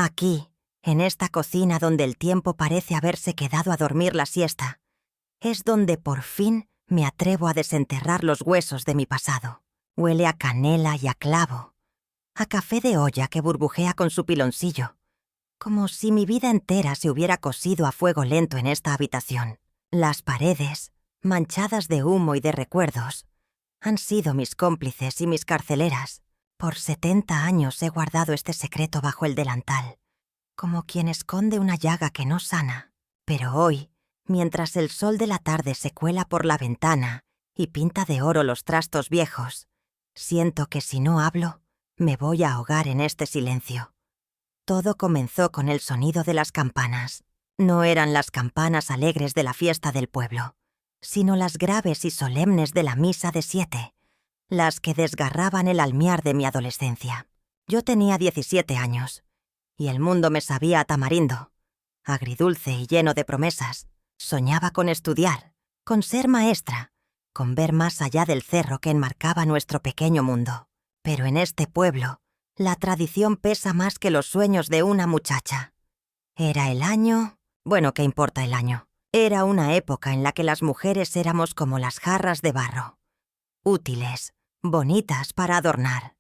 Aquí, en esta cocina donde el tiempo parece haberse quedado a dormir la siesta, es donde por fin me atrevo a desenterrar los huesos de mi pasado. Huele a canela y a clavo, a café de olla que burbujea con su piloncillo, como si mi vida entera se hubiera cocido a fuego lento en esta habitación. Las paredes, manchadas de humo y de recuerdos, han sido mis cómplices y mis carceleras. Por 70 años he guardado este secreto bajo el delantal, como quien esconde una llaga que no sana. Pero hoy, mientras el sol de la tarde se cuela por la ventana y pinta de oro los trastos viejos, siento que si no hablo, me voy a ahogar en este silencio. Todo comenzó con el sonido de las campanas. No eran las campanas alegres de la fiesta del pueblo, sino las graves y solemnes de la misa de 7, las que desgarraban el almiar de mi adolescencia. Yo tenía 17 años, y el mundo me sabía a tamarindo, agridulce y lleno de promesas. Soñaba con estudiar, con ser maestra, con ver más allá del cerro que enmarcaba nuestro pequeño mundo. Pero en este pueblo, la tradición pesa más que los sueños de una muchacha. Era el año... Bueno, ¿qué importa el año? Era una época en la que las mujeres éramos como las jarras de barro, útiles, bonitas para adornar,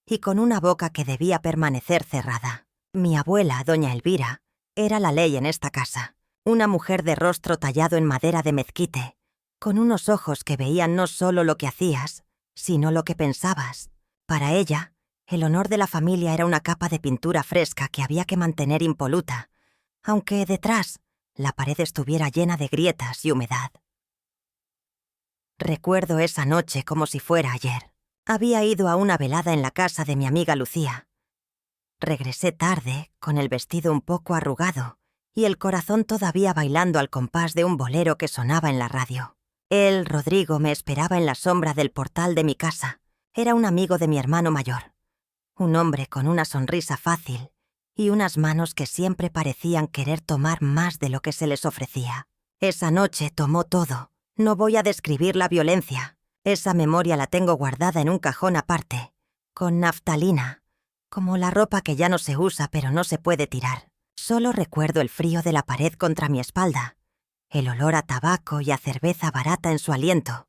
y con una boca que debía permanecer cerrada. Mi abuela, doña Elvira, era la ley en esta casa, una mujer de rostro tallado en madera de mezquite, con unos ojos que veían no solo lo que hacías, sino lo que pensabas. Para ella, el honor de la familia era una capa de pintura fresca que había que mantener impoluta, aunque detrás la pared estuviera llena de grietas y humedad. Recuerdo esa noche como si fuera ayer. Había ido a una velada en la casa de mi amiga Lucía. Regresé tarde, con el vestido un poco arrugado y el corazón todavía bailando al compás de un bolero que sonaba en la radio. Él, Rodrigo, me esperaba en la sombra del portal de mi casa. Era un amigo de mi hermano mayor. Un hombre con una sonrisa fácil y unas manos que siempre parecían querer tomar más de lo que se les ofrecía. Esa noche tomó todo. No voy a describir la violencia. Esa memoria la tengo guardada en un cajón aparte, con naftalina, como la ropa que ya no se usa pero no se puede tirar. Solo recuerdo el frío de la pared contra mi espalda, el olor a tabaco y a cerveza barata en su aliento,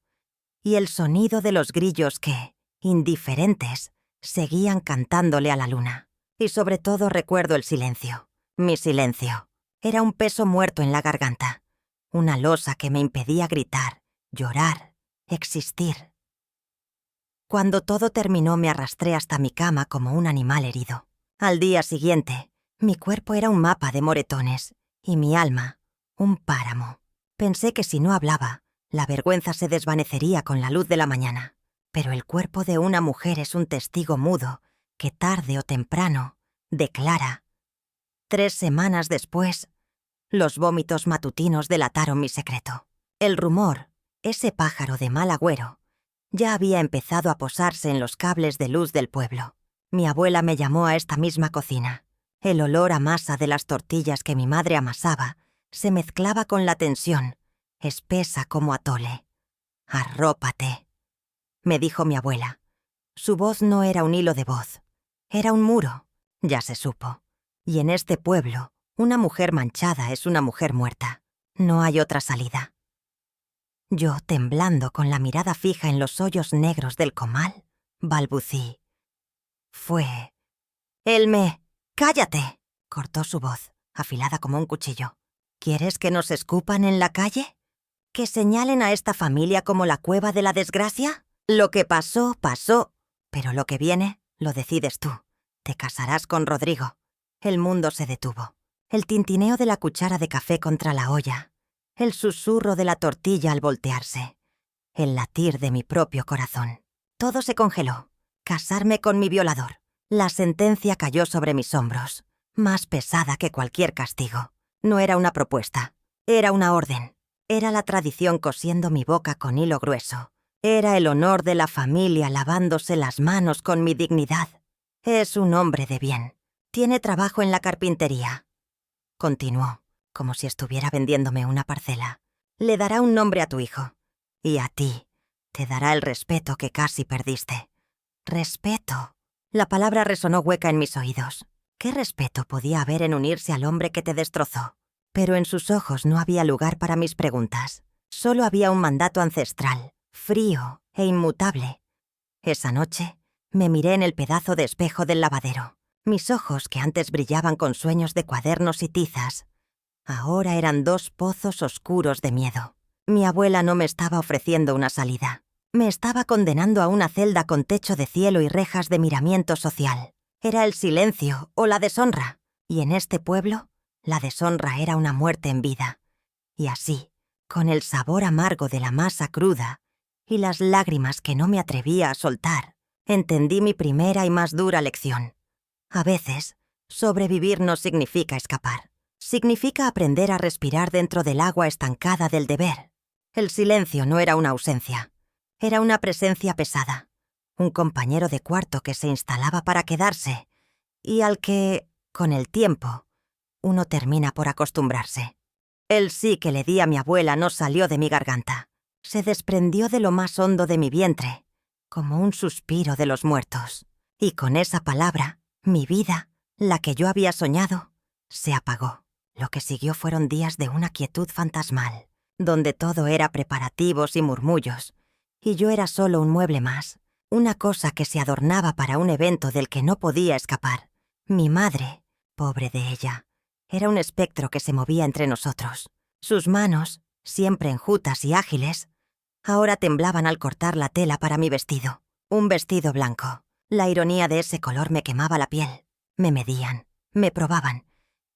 y el sonido de los grillos que, indiferentes, seguían cantándole a la luna. Y sobre todo recuerdo el silencio. Mi silencio. Era un peso muerto en la garganta, una losa que me impedía gritar, llorar, existir. Cuando todo terminó me arrastré hasta mi cama como un animal herido. Al día siguiente, mi cuerpo era un mapa de moretones y mi alma, un páramo. Pensé que si no hablaba, la vergüenza se desvanecería con la luz de la mañana. Pero el cuerpo de una mujer es un testigo mudo que tarde o temprano declara. 3 semanas después, los vómitos matutinos delataron mi secreto. El rumor, ese pájaro de mal agüero, ya había empezado a posarse en los cables de luz del pueblo. Mi abuela me llamó a esta misma cocina. El olor a masa de las tortillas que mi madre amasaba se mezclaba con la tensión, espesa como atole. «Arrópate», me dijo mi abuela. Su voz no era un hilo de voz, era un muro, ya se supo. Y en este pueblo, una mujer manchada es una mujer muerta. No hay otra salida. Yo, temblando con la mirada fija en los hoyos negros del comal, balbucí. Fue... ¡Cállate!, cortó su voz, afilada como un cuchillo. ¿Quieres que nos escupan en la calle? ¿Que señalen a esta familia como la cueva de la desgracia? Lo que pasó, pasó. Pero lo que viene, lo decides tú. Te casarás con Rodrigo. El mundo se detuvo. El tintineo de la cuchara de café contra la olla. El susurro de la tortilla al voltearse. El latir de mi propio corazón. Todo se congeló. Casarme con mi violador. La sentencia cayó sobre mis hombros, más pesada que cualquier castigo. No era una propuesta. Era una orden. Era la tradición cosiendo mi boca con hilo grueso. Era el honor de la familia lavándose las manos con mi dignidad. Es un hombre de bien. Tiene trabajo en la carpintería. Continuó, como si estuviera vendiéndome una parcela. Le dará un nombre a tu hijo. Y a ti te dará el respeto que casi perdiste. Respeto. La palabra resonó hueca en mis oídos. ¿Qué respeto podía haber en unirse al hombre que te destrozó? Pero en sus ojos no había lugar para mis preguntas. Solo había un mandato ancestral, frío e inmutable. Esa noche, me miré en el pedazo de espejo del lavadero. Mis ojos, que antes brillaban con sueños de cuadernos y tizas, ahora eran 2 pozos oscuros de miedo. Mi abuela no me estaba ofreciendo una salida. Me estaba condenando a una celda con techo de cielo y rejas de miramiento social. Era el silencio o la deshonra. Y en este pueblo, la deshonra era una muerte en vida. Y así, con el sabor amargo de la masa cruda y las lágrimas que no me atrevía a soltar, entendí mi primera y más dura lección. A veces, sobrevivir no significa escapar. Significa aprender a respirar dentro del agua estancada del deber. El silencio no era una ausencia. Era una presencia pesada. Un compañero de cuarto que se instalaba para quedarse y al que, con el tiempo, uno termina por acostumbrarse. El sí que le di a mi abuela no salió de mi garganta. Se desprendió de lo más hondo de mi vientre, como un suspiro de los muertos. Y con esa palabra, mi vida, la que yo había soñado, se apagó. Lo que siguió fueron días de una quietud fantasmal, donde todo era preparativos y murmullos, y yo era solo un mueble más, una cosa que se adornaba para un evento del que no podía escapar. Mi madre, pobre de ella, era un espectro que se movía entre nosotros. Sus manos, siempre enjutas y ágiles, ahora temblaban al cortar la tela para mi vestido. Un vestido blanco. La ironía de ese color me quemaba la piel. Me medían, me probaban,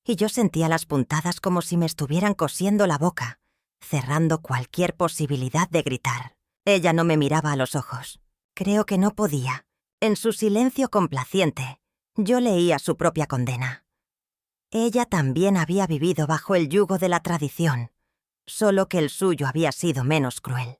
y yo sentía las puntadas como si me estuvieran cosiendo la boca, cerrando cualquier posibilidad de gritar. Ella no me miraba a los ojos. Creo que no podía. En su silencio complaciente, yo leía su propia condena. Ella también había vivido bajo el yugo de la tradición, solo que el suyo había sido menos cruel.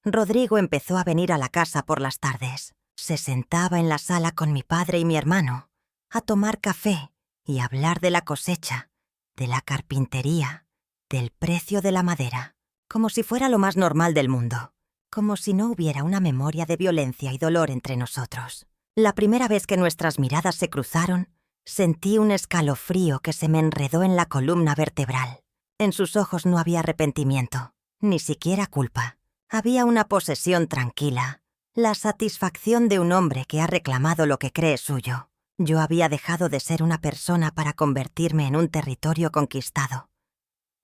Rodrigo empezó a venir a la casa por las tardes. Se sentaba en la sala con mi padre y mi hermano, a tomar café y hablar de la cosecha, de la carpintería, del precio de la madera, como si fuera lo más normal del mundo, como si no hubiera una memoria de violencia y dolor entre nosotros. La primera vez que nuestras miradas se cruzaron, sentí un escalofrío que se me enredó en la columna vertebral. En sus ojos no había arrepentimiento, ni siquiera culpa. Había una posesión tranquila, la satisfacción de un hombre que ha reclamado lo que cree suyo. Yo había dejado de ser una persona para convertirme en un territorio conquistado.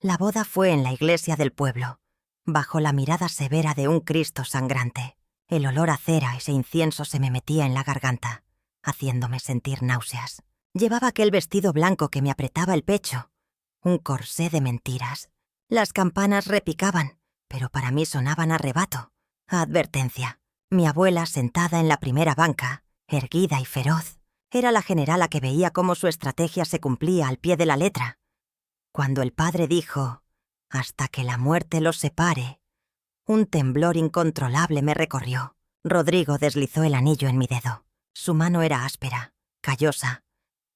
La boda fue en la iglesia del pueblo, bajo la mirada severa de un Cristo sangrante. El olor a cera y ese incienso se me metía en la garganta, haciéndome sentir náuseas. Llevaba aquel vestido blanco que me apretaba el pecho, un corsé de mentiras. Las campanas repicaban, pero para mí sonaban a rebato, a advertencia. Mi abuela, sentada en la primera banca, erguida y feroz, era la generala que veía cómo su estrategia se cumplía al pie de la letra. Cuando el padre dijo, «Hasta que la muerte los separe», un temblor incontrolable me recorrió. Rodrigo deslizó el anillo en mi dedo. Su mano era áspera, callosa,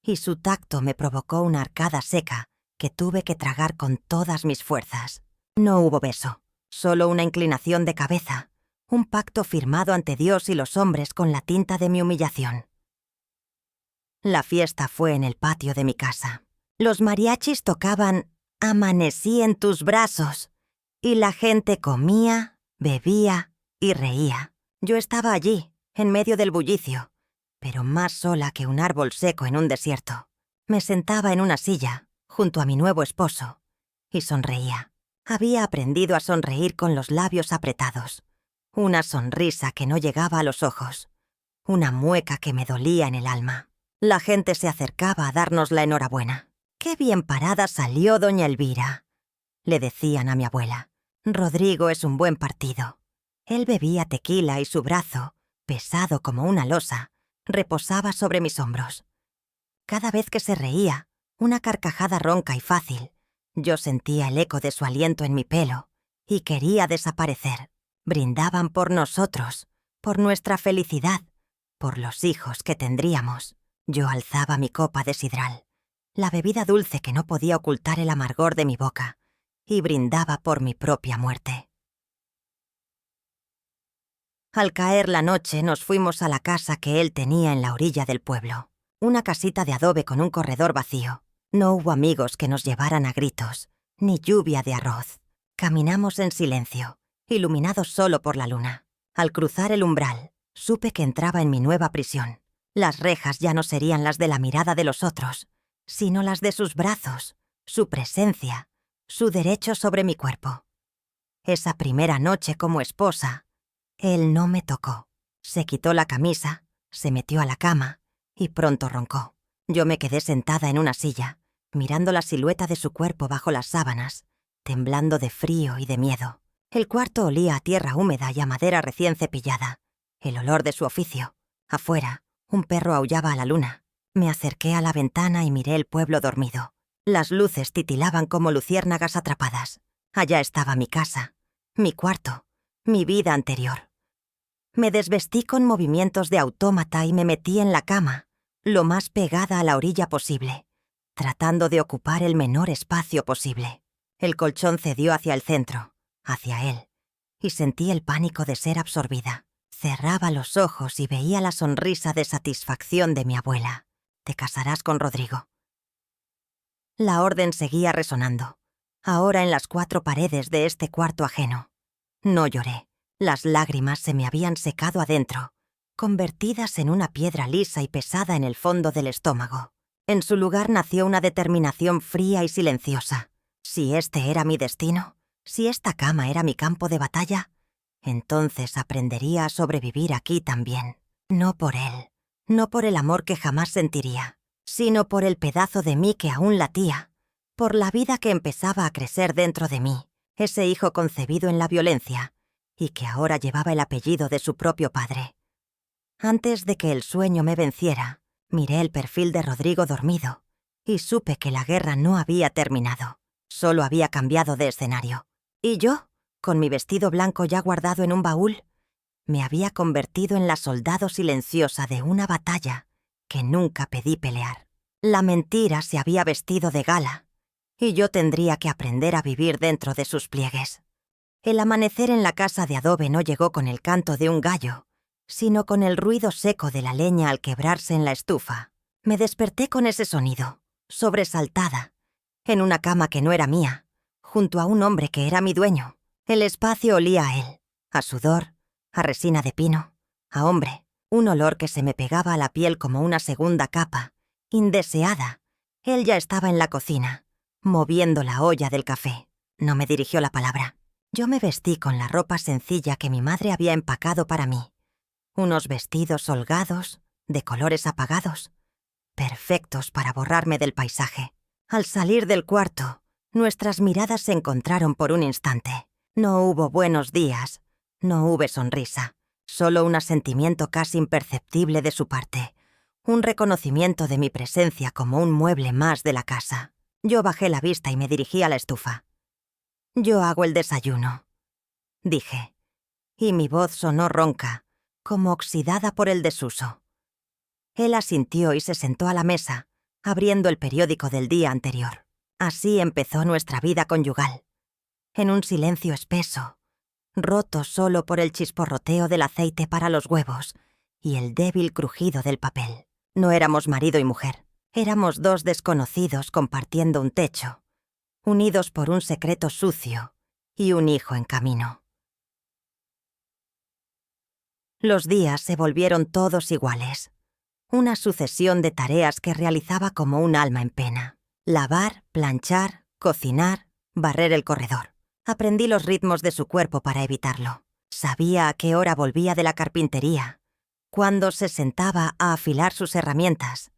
y su tacto me provocó una arcada seca que tuve que tragar con todas mis fuerzas. No hubo beso, solo una inclinación de cabeza, un pacto firmado ante Dios y los hombres con la tinta de mi humillación. La fiesta fue en el patio de mi casa. Los mariachis tocaban «Amanecí en tus brazos», y la gente comía, bebía y reía. Yo estaba allí, en medio del bullicio, pero más sola que un árbol seco en un desierto. Me sentaba en una silla, junto a mi nuevo esposo, y sonreía. Había aprendido a sonreír con los labios apretados. Una sonrisa que no llegaba a los ojos. Una mueca que me dolía en el alma. La gente se acercaba a darnos la enhorabuena. «¡Qué bien parada salió doña Elvira!», le decían a mi abuela. «Rodrigo es un buen partido». Él bebía tequila y su brazo, pesado como una losa, reposaba sobre mis hombros. Cada vez que se reía, una carcajada ronca y fácil, yo sentía el eco de su aliento en mi pelo y quería desaparecer. Brindaban por nosotros, por nuestra felicidad, por los hijos que tendríamos. Yo alzaba mi copa de sidral, la bebida dulce que no podía ocultar el amargor de mi boca, y brindaba por mi propia muerte. Al caer la noche nos fuimos a la casa que él tenía en la orilla del pueblo. Una casita de adobe con un corredor vacío. No hubo amigos que nos llevaran a gritos, ni lluvia de arroz. Caminamos en silencio, iluminados solo por la luna. Al cruzar el umbral, supe que entraba en mi nueva prisión. Las rejas ya no serían las de la mirada de los otros, sino las de sus brazos, su presencia, su derecho sobre mi cuerpo. Esa primera noche como esposa, él no me tocó. Se quitó la camisa, se metió a la cama y pronto roncó. Yo me quedé sentada en una silla, mirando la silueta de su cuerpo bajo las sábanas, temblando de frío y de miedo. El cuarto olía a tierra húmeda y a madera recién cepillada, el olor de su oficio. Afuera, un perro aullaba a la luna. Me acerqué a la ventana y miré el pueblo dormido. Las luces titilaban como luciérnagas atrapadas. Allá estaba mi casa, mi cuarto, mi vida anterior. Me desvestí con movimientos de autómata y me metí en la cama, lo más pegada a la orilla posible, tratando de ocupar el menor espacio posible. El colchón cedió hacia el centro, hacia él, y sentí el pánico de ser absorbida. Cerraba los ojos y veía la sonrisa de satisfacción de mi abuela. «Te casarás con Rodrigo». La orden seguía resonando, ahora en las 4 paredes de este cuarto ajeno. No lloré. Las lágrimas se me habían secado adentro, convertidas en una piedra lisa y pesada en el fondo del estómago. En su lugar nació una determinación fría y silenciosa. Si este era mi destino, si esta cama era mi campo de batalla, entonces aprendería a sobrevivir aquí también. No por él, no por el amor que jamás sentiría, sino por el pedazo de mí que aún latía, por la vida que empezaba a crecer dentro de mí, ese hijo concebido en la violencia, y que ahora llevaba el apellido de su propio padre. Antes de que el sueño me venciera, miré el perfil de Rodrigo dormido y supe que la guerra no había terminado, solo había cambiado de escenario. Y yo, con mi vestido blanco ya guardado en un baúl, me había convertido en la soldado silenciosa de una batalla que nunca pedí pelear. La mentira se había vestido de gala, y yo tendría que aprender a vivir dentro de sus pliegues. El amanecer en la casa de adobe no llegó con el canto de un gallo, sino con el ruido seco de la leña al quebrarse en la estufa. Me desperté con ese sonido, sobresaltada, en una cama que no era mía, junto a un hombre que era mi dueño. El espacio olía a él, a sudor, a resina de pino, a hombre, un olor que se me pegaba a la piel como una segunda capa, indeseada. Él ya estaba en la cocina, moviendo la olla del café. No me dirigió la palabra. Yo me vestí con la ropa sencilla que mi madre había empacado para mí. Unos vestidos holgados, de colores apagados, perfectos para borrarme del paisaje. Al salir del cuarto, nuestras miradas se encontraron por un instante. No hubo buenos días, no hubo sonrisa, solo un asentimiento casi imperceptible de su parte, un reconocimiento de mi presencia como un mueble más de la casa. Yo bajé la vista y me dirigí a la estufa. «Yo hago el desayuno», dije, y mi voz sonó ronca, como oxidada por el desuso. Él asintió y se sentó a la mesa, abriendo el periódico del día anterior. Así empezó nuestra vida conyugal, en un silencio espeso, roto solo por el chisporroteo del aceite para los huevos y el débil crujido del papel. No éramos marido y mujer, éramos 2 desconocidos compartiendo un techo, unidos por un secreto sucio y un hijo en camino. Los días se volvieron todos iguales, una sucesión de tareas que realizaba como un alma en pena. Lavar, planchar, cocinar, barrer el corredor. Aprendí los ritmos de su cuerpo para evitarlo. Sabía a qué hora volvía de la carpintería, cuándo se sentaba a afilar sus herramientas,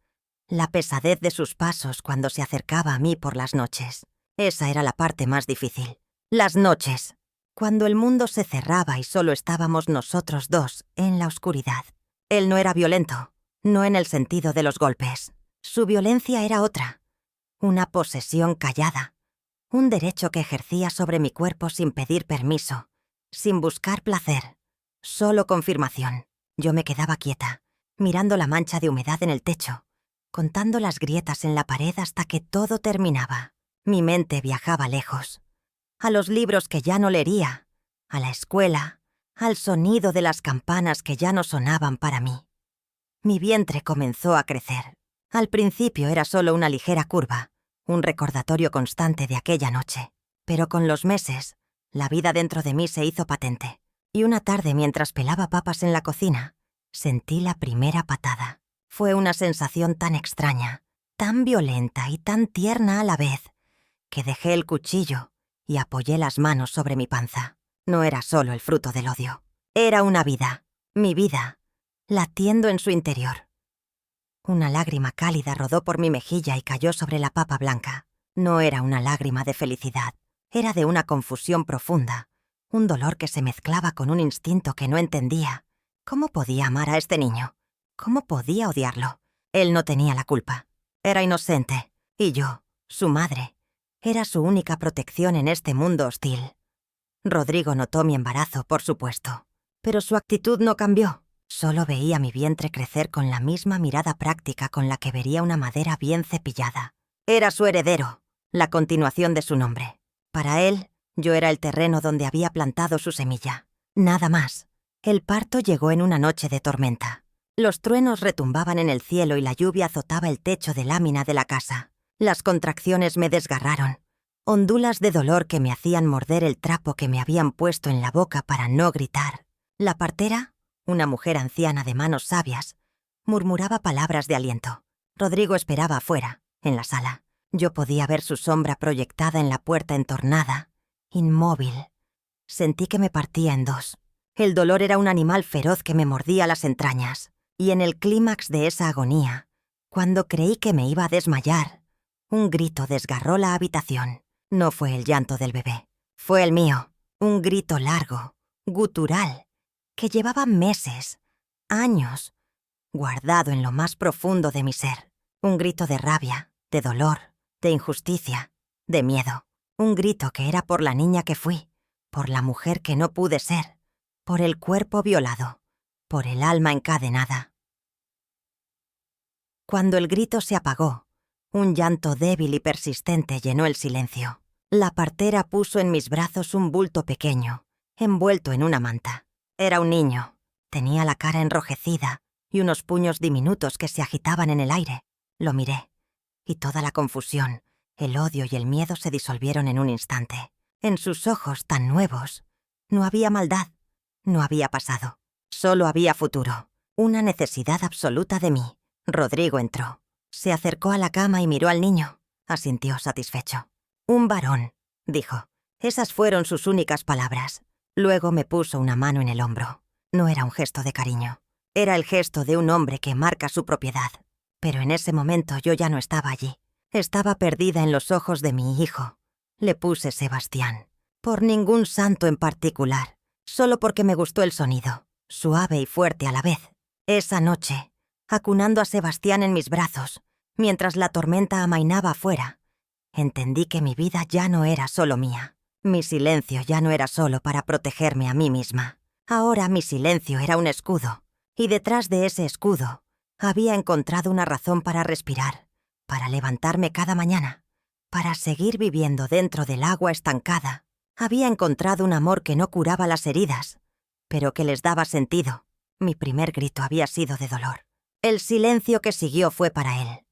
la pesadez de sus pasos cuando se acercaba a mí por las noches. Esa era la parte más difícil. Las noches, cuando el mundo se cerraba y solo estábamos nosotros 2 en la oscuridad. Él no era violento, no en el sentido de los golpes. Su violencia era otra, una posesión callada, un derecho que ejercía sobre mi cuerpo sin pedir permiso, sin buscar placer, solo confirmación. Yo me quedaba quieta, mirando la mancha de humedad en el techo, contando las grietas en la pared hasta que todo terminaba. Mi mente viajaba lejos, a los libros que ya no leería, a la escuela, al sonido de las campanas que ya no sonaban para mí. Mi vientre comenzó a crecer. Al principio era solo una ligera curva, un recordatorio constante de aquella noche. Pero con los meses, la vida dentro de mí se hizo patente. Y una tarde, mientras pelaba papas en la cocina, sentí la primera patada. Fue una sensación tan extraña, tan violenta y tan tierna a la vez, que dejé el cuchillo y apoyé las manos sobre mi panza. No era solo el fruto del odio. Era una vida, mi vida, latiendo en su interior. Una lágrima cálida rodó por mi mejilla y cayó sobre la papa blanca. No era una lágrima de felicidad, era de una confusión profunda, un dolor que se mezclaba con un instinto que no entendía. ¿Cómo podía amar a este niño? ¿Cómo podía odiarlo? Él no tenía la culpa. Era inocente, y yo, su madre, era su única protección en este mundo hostil. Rodrigo notó mi embarazo, por supuesto, pero su actitud no cambió. Solo veía mi vientre crecer con la misma mirada práctica con la que vería una madera bien cepillada. Era su heredero, la continuación de su nombre. Para él, yo era el terreno donde había plantado su semilla. Nada más. El parto llegó en una noche de tormenta. Los truenos retumbaban en el cielo y la lluvia azotaba el techo de lámina de la casa. Las contracciones me desgarraron. Ondulas de dolor que me hacían morder el trapo que me habían puesto en la boca para no gritar. La partera, una mujer anciana de manos sabias, murmuraba palabras de aliento. Rodrigo esperaba afuera, en la sala. Yo podía ver su sombra proyectada en la puerta entornada, inmóvil. Sentí que me partía en dos. El dolor era un animal feroz que me mordía las entrañas. Y en el clímax de esa agonía, cuando creí que me iba a desmayar, un grito desgarró la habitación. No fue el llanto del bebé. Fue el mío. Un grito largo, gutural, que llevaba meses, años, guardado en lo más profundo de mi ser. Un grito de rabia, de dolor, de injusticia, de miedo. Un grito que era por la niña que fui, por la mujer que no pude ser, por el cuerpo violado, por el alma encadenada. Cuando el grito se apagó, un llanto débil y persistente llenó el silencio. La partera puso en mis brazos un bulto pequeño, envuelto en una manta. Era un niño. Tenía la cara enrojecida y unos puños diminutos que se agitaban en el aire. Lo miré, y toda la confusión, el odio y el miedo se disolvieron en un instante. En sus ojos tan nuevos, no había maldad, no había pasado. Solo había futuro, una necesidad absoluta de mí. Rodrigo entró. Se acercó a la cama y miró al niño. Asintió satisfecho. «Un varón», dijo. Esas fueron sus únicas palabras. Luego me puso una mano en el hombro. No era un gesto de cariño. Era el gesto de un hombre que marca su propiedad. Pero en ese momento yo ya no estaba allí. Estaba perdida en los ojos de mi hijo. Le puse Sebastián. Por ningún santo en particular. Solo porque me gustó el sonido. Suave y fuerte a la vez. Esa noche, acunando a Sebastián en mis brazos, mientras la tormenta amainaba afuera, entendí que mi vida ya no era solo mía. Mi silencio ya no era solo para protegerme a mí misma. Ahora mi silencio era un escudo, y detrás de ese escudo había encontrado una razón para respirar, para levantarme cada mañana, para seguir viviendo dentro del agua estancada. Había encontrado un amor que no curaba las heridas, pero que les daba sentido. Mi primer grito había sido de dolor. El silencio que siguió fue para él.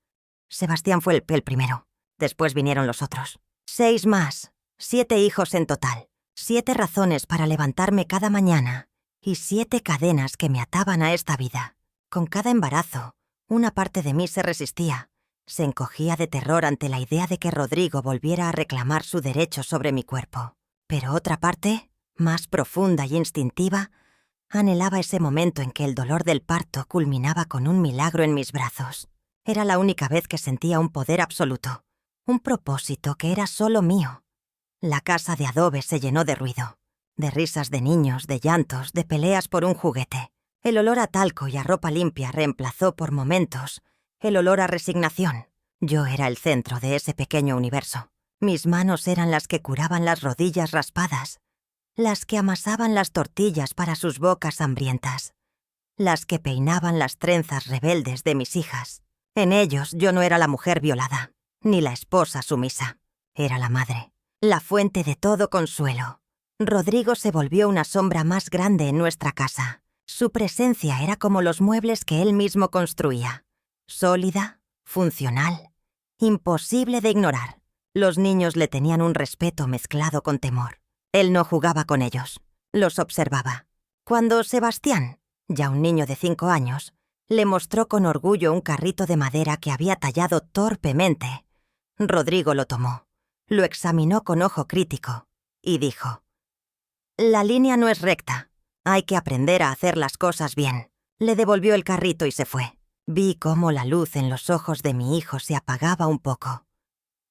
Sebastián fue el primero. Después vinieron los otros. 6 más. 7 hijos en total. 7 razones para levantarme cada mañana. Y 7 cadenas que me ataban a esta vida. Con cada embarazo, una parte de mí se resistía. Se encogía de terror ante la idea de que Rodrigo volviera a reclamar su derecho sobre mi cuerpo. Pero otra parte, más profunda y instintiva, anhelaba ese momento en que el dolor del parto culminaba con un milagro en mis brazos. Era la única vez que sentía un poder absoluto, un propósito que era solo mío. La casa de adobe se llenó de ruido, de risas de niños, de llantos, de peleas por un juguete. El olor a talco y a ropa limpia reemplazó por momentos el olor a resignación. Yo era el centro de ese pequeño universo. Mis manos eran las que curaban las rodillas raspadas, las que amasaban las tortillas para sus bocas hambrientas, las que peinaban las trenzas rebeldes de mis hijas. En ellos yo no era la mujer violada, ni la esposa sumisa. Era la madre, la fuente de todo consuelo. Rodrigo se volvió una sombra más grande en nuestra casa. Su presencia era como los muebles que él mismo construía, sólida, funcional, imposible de ignorar. Los niños le tenían un respeto mezclado con temor. Él no jugaba con ellos, los observaba. Cuando Sebastián, ya un niño de 5 años, le mostró con orgullo un carrito de madera que había tallado torpemente, Rodrigo lo tomó, lo examinó con ojo crítico y dijo: «La línea no es recta, hay que aprender a hacer las cosas bien». Le devolvió el carrito y se fue. Vi cómo la luz en los ojos de mi hijo se apagaba un poco.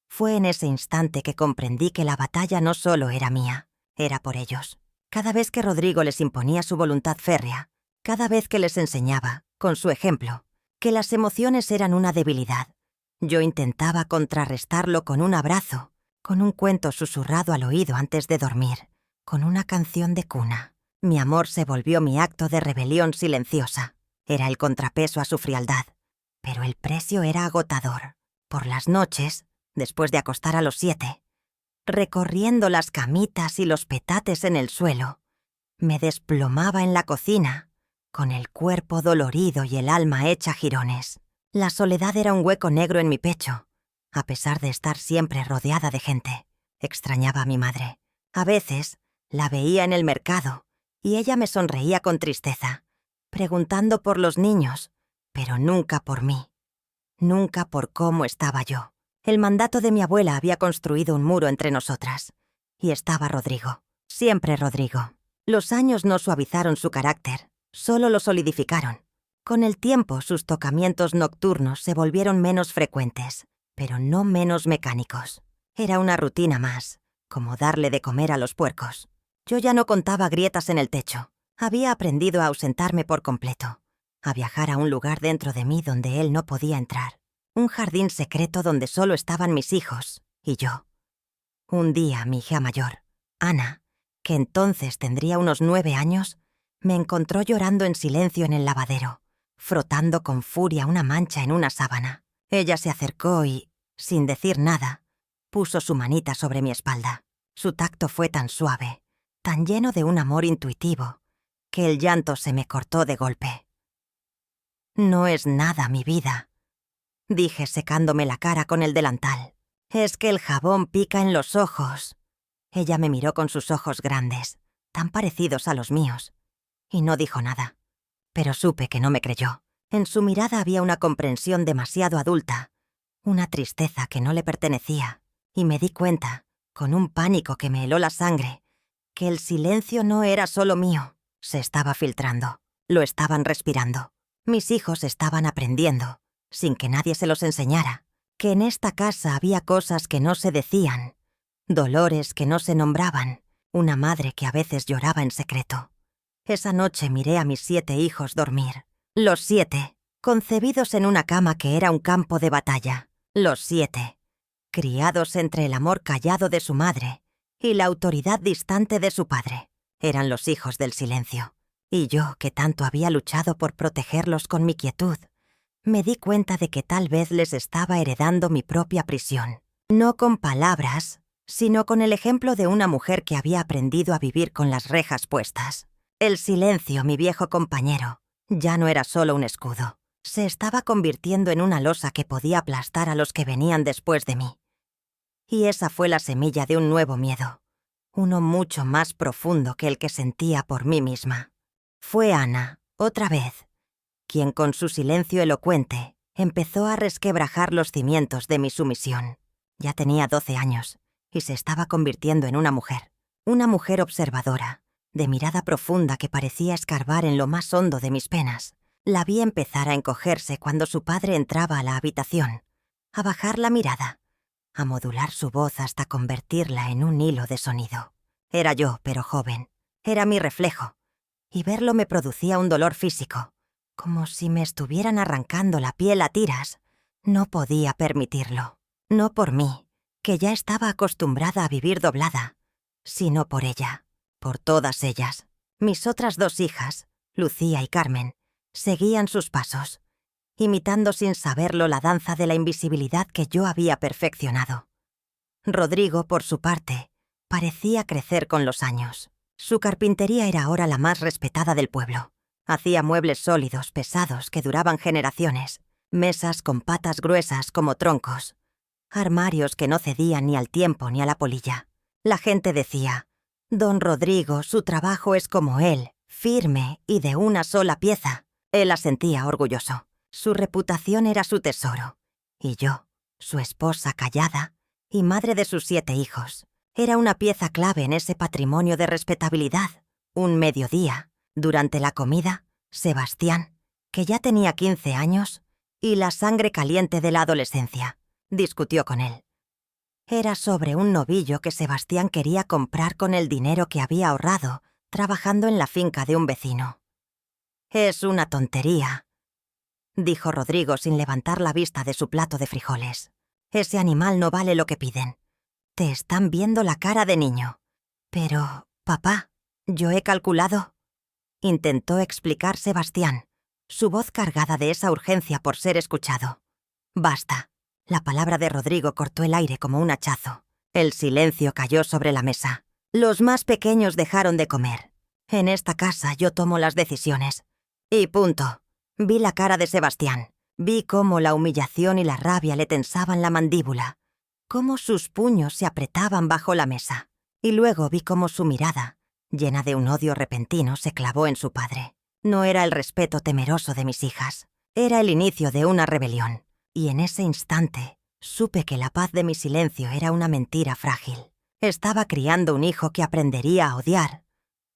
Fue en ese instante que comprendí que la batalla no solo era mía, era por ellos. Cada vez que Rodrigo les imponía su voluntad férrea, cada vez que les enseñaba, con su ejemplo, que las emociones eran una debilidad, yo intentaba contrarrestarlo con un abrazo, con un cuento susurrado al oído antes de dormir, con una canción de cuna. Mi amor se volvió mi acto de rebelión silenciosa. Era el contrapeso a su frialdad, pero el precio era agotador. Por las noches, después de acostar a los 7, recorriendo las camitas y los petates en el suelo, me desplomaba en la cocina, con el cuerpo dolorido y el alma hecha jirones. La soledad era un hueco negro en mi pecho, a pesar de estar siempre rodeada de gente. Extrañaba a mi madre. A veces la veía en el mercado y ella me sonreía con tristeza, preguntando por los niños, pero nunca por mí, nunca por cómo estaba yo. El mandato de mi abuela había construido un muro entre nosotras, y estaba Rodrigo, siempre Rodrigo. Los años no suavizaron su carácter, solo lo solidificaron. Con el tiempo, sus tocamientos nocturnos se volvieron menos frecuentes, pero no menos mecánicos. Era una rutina más, como darle de comer a los puercos. Yo ya no contaba grietas en el techo. Había aprendido a ausentarme por completo, a viajar a un lugar dentro de mí donde él no podía entrar. Un jardín secreto donde solo estaban mis hijos y yo. Un día, mi hija mayor, Ana, que entonces tendría unos 9 años, me encontró llorando en silencio en el lavadero, frotando con furia una mancha en una sábana. Ella se acercó y, sin decir nada, puso su manita sobre mi espalda. Su tacto fue tan suave, tan lleno de un amor intuitivo, que el llanto se me cortó de golpe. «No es nada, mi vida», dije secándome la cara con el delantal. «Es que el jabón pica en los ojos». Ella me miró con sus ojos grandes, tan parecidos a los míos, y no dijo nada. Pero supe que no me creyó. En su mirada había una comprensión demasiado adulta, una tristeza que no le pertenecía, y me di cuenta, con un pánico que me heló la sangre, que el silencio no era solo mío, se estaba filtrando, lo estaban respirando. Mis hijos estaban aprendiendo, sin que nadie se los enseñara, que en esta casa había cosas que no se decían, dolores que no se nombraban, una madre que a veces lloraba en secreto. Esa noche miré a mis 7 hijos dormir. Los 7, concebidos en una cama que era un campo de batalla. Los 7, criados entre el amor callado de su madre y la autoridad distante de su padre. Eran los hijos del silencio. Y yo, que tanto había luchado por protegerlos con mi quietud, me di cuenta de que tal vez les estaba heredando mi propia prisión. No con palabras, sino con el ejemplo de una mujer que había aprendido a vivir con las rejas puestas. El silencio, mi viejo compañero, ya no era solo un escudo. Se estaba convirtiendo en una losa que podía aplastar a los que venían después de mí. Y esa fue la semilla de un nuevo miedo, uno mucho más profundo que el que sentía por mí misma. Fue Ana, otra vez, quien con su silencio elocuente empezó a resquebrajar los cimientos de mi sumisión. Ya tenía 12 años y se estaba convirtiendo en una mujer observadora, de mirada profunda que parecía escarbar en lo más hondo de mis penas. La vi empezar a encogerse cuando su padre entraba a la habitación, a bajar la mirada, a modular su voz hasta convertirla en un hilo de sonido. Era yo, pero joven. Era mi reflejo. Y verlo me producía un dolor físico, como si me estuvieran arrancando la piel a tiras. No podía permitirlo. No por mí, que ya estaba acostumbrada a vivir doblada, sino por ella, por todas ellas. Mis otras 2 hijas, Lucía y Carmen, seguían sus pasos, imitando sin saberlo la danza de la invisibilidad que yo había perfeccionado. Rodrigo, por su parte, parecía crecer con los años. Su carpintería era ahora la más respetada del pueblo. Hacía muebles sólidos, pesados, que duraban generaciones. mesas con patas gruesas como troncos, armarios que no cedían ni al tiempo ni a la polilla. La gente decía: «Don Rodrigo, su trabajo es como él, firme y de una sola pieza». Él asentía orgulloso. Su reputación era su tesoro. Y yo, su esposa callada y madre de sus 7 hijos, era una pieza clave en ese patrimonio de respetabilidad. Un mediodía, durante la comida, Sebastián, que ya tenía 15 años y la sangre caliente de la adolescencia, discutió con él. Era sobre un novillo que Sebastián quería comprar con el dinero que había ahorrado trabajando en la finca de un vecino. «Es una tontería», dijo Rodrigo sin levantar la vista de su plato de frijoles. «Ese animal no vale lo que piden. Te están viendo la cara de niño». «Pero, papá, yo he calculado», intentó explicar Sebastián, su voz cargada de esa urgencia por ser escuchado. «Basta». La palabra de Rodrigo cortó el aire como un hachazo. El silencio cayó sobre la mesa. Los más pequeños dejaron de comer. En esta casa yo tomo las decisiones. Y punto. Vi la cara de Sebastián. Vi cómo la humillación y la rabia le tensaban la mandíbula, cómo sus puños se apretaban bajo la mesa. Y luego vi cómo su mirada, llena de un odio repentino, se clavó en su padre. No era el respeto temeroso de mis hijas. Era el inicio de una rebelión. Y en ese instante supe que la paz de mi silencio era una mentira frágil. Estaba criando un hijo que aprendería a odiar,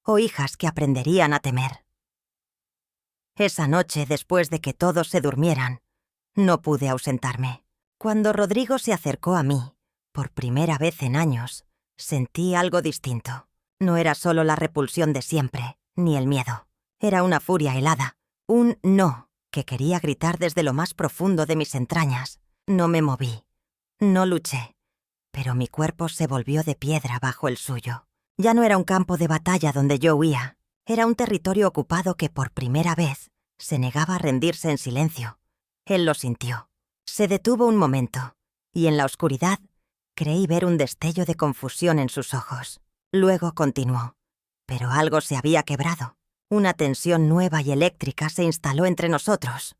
o hijas que aprenderían a temer. Esa noche, después de que todos se durmieran, no pude ausentarme. Cuando Rodrigo se acercó a mí, por primera vez en años, sentí algo distinto. No era solo la repulsión de siempre, ni el miedo. Era una furia helada, un no que quería gritar desde lo más profundo de mis entrañas. No me moví, no luché, pero mi cuerpo se volvió de piedra bajo el suyo. Ya no era un campo de batalla donde yo huía, era un territorio ocupado que por primera vez se negaba a rendirse en silencio. Él lo sintió. Se detuvo un momento, y en la oscuridad creí ver un destello de confusión en sus ojos. Luego continuó, pero algo se había quebrado. Una tensión nueva y eléctrica se instaló entre nosotros.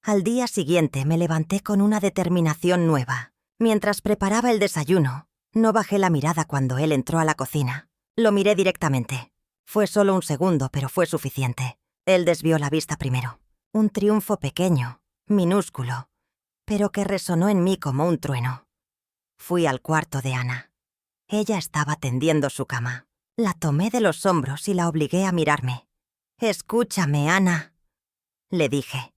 Al día siguiente me levanté con una determinación nueva. Mientras preparaba el desayuno, no bajé la mirada cuando él entró a la cocina. Lo miré directamente. Fue solo un segundo, pero fue suficiente. Él desvió la vista primero. Un triunfo pequeño, minúsculo, pero que resonó en mí como un trueno. Fui al cuarto de Ana. Ella estaba tendiendo su cama. La tomé de los hombros y la obligué a mirarme. «Escúchame, Ana», le dije,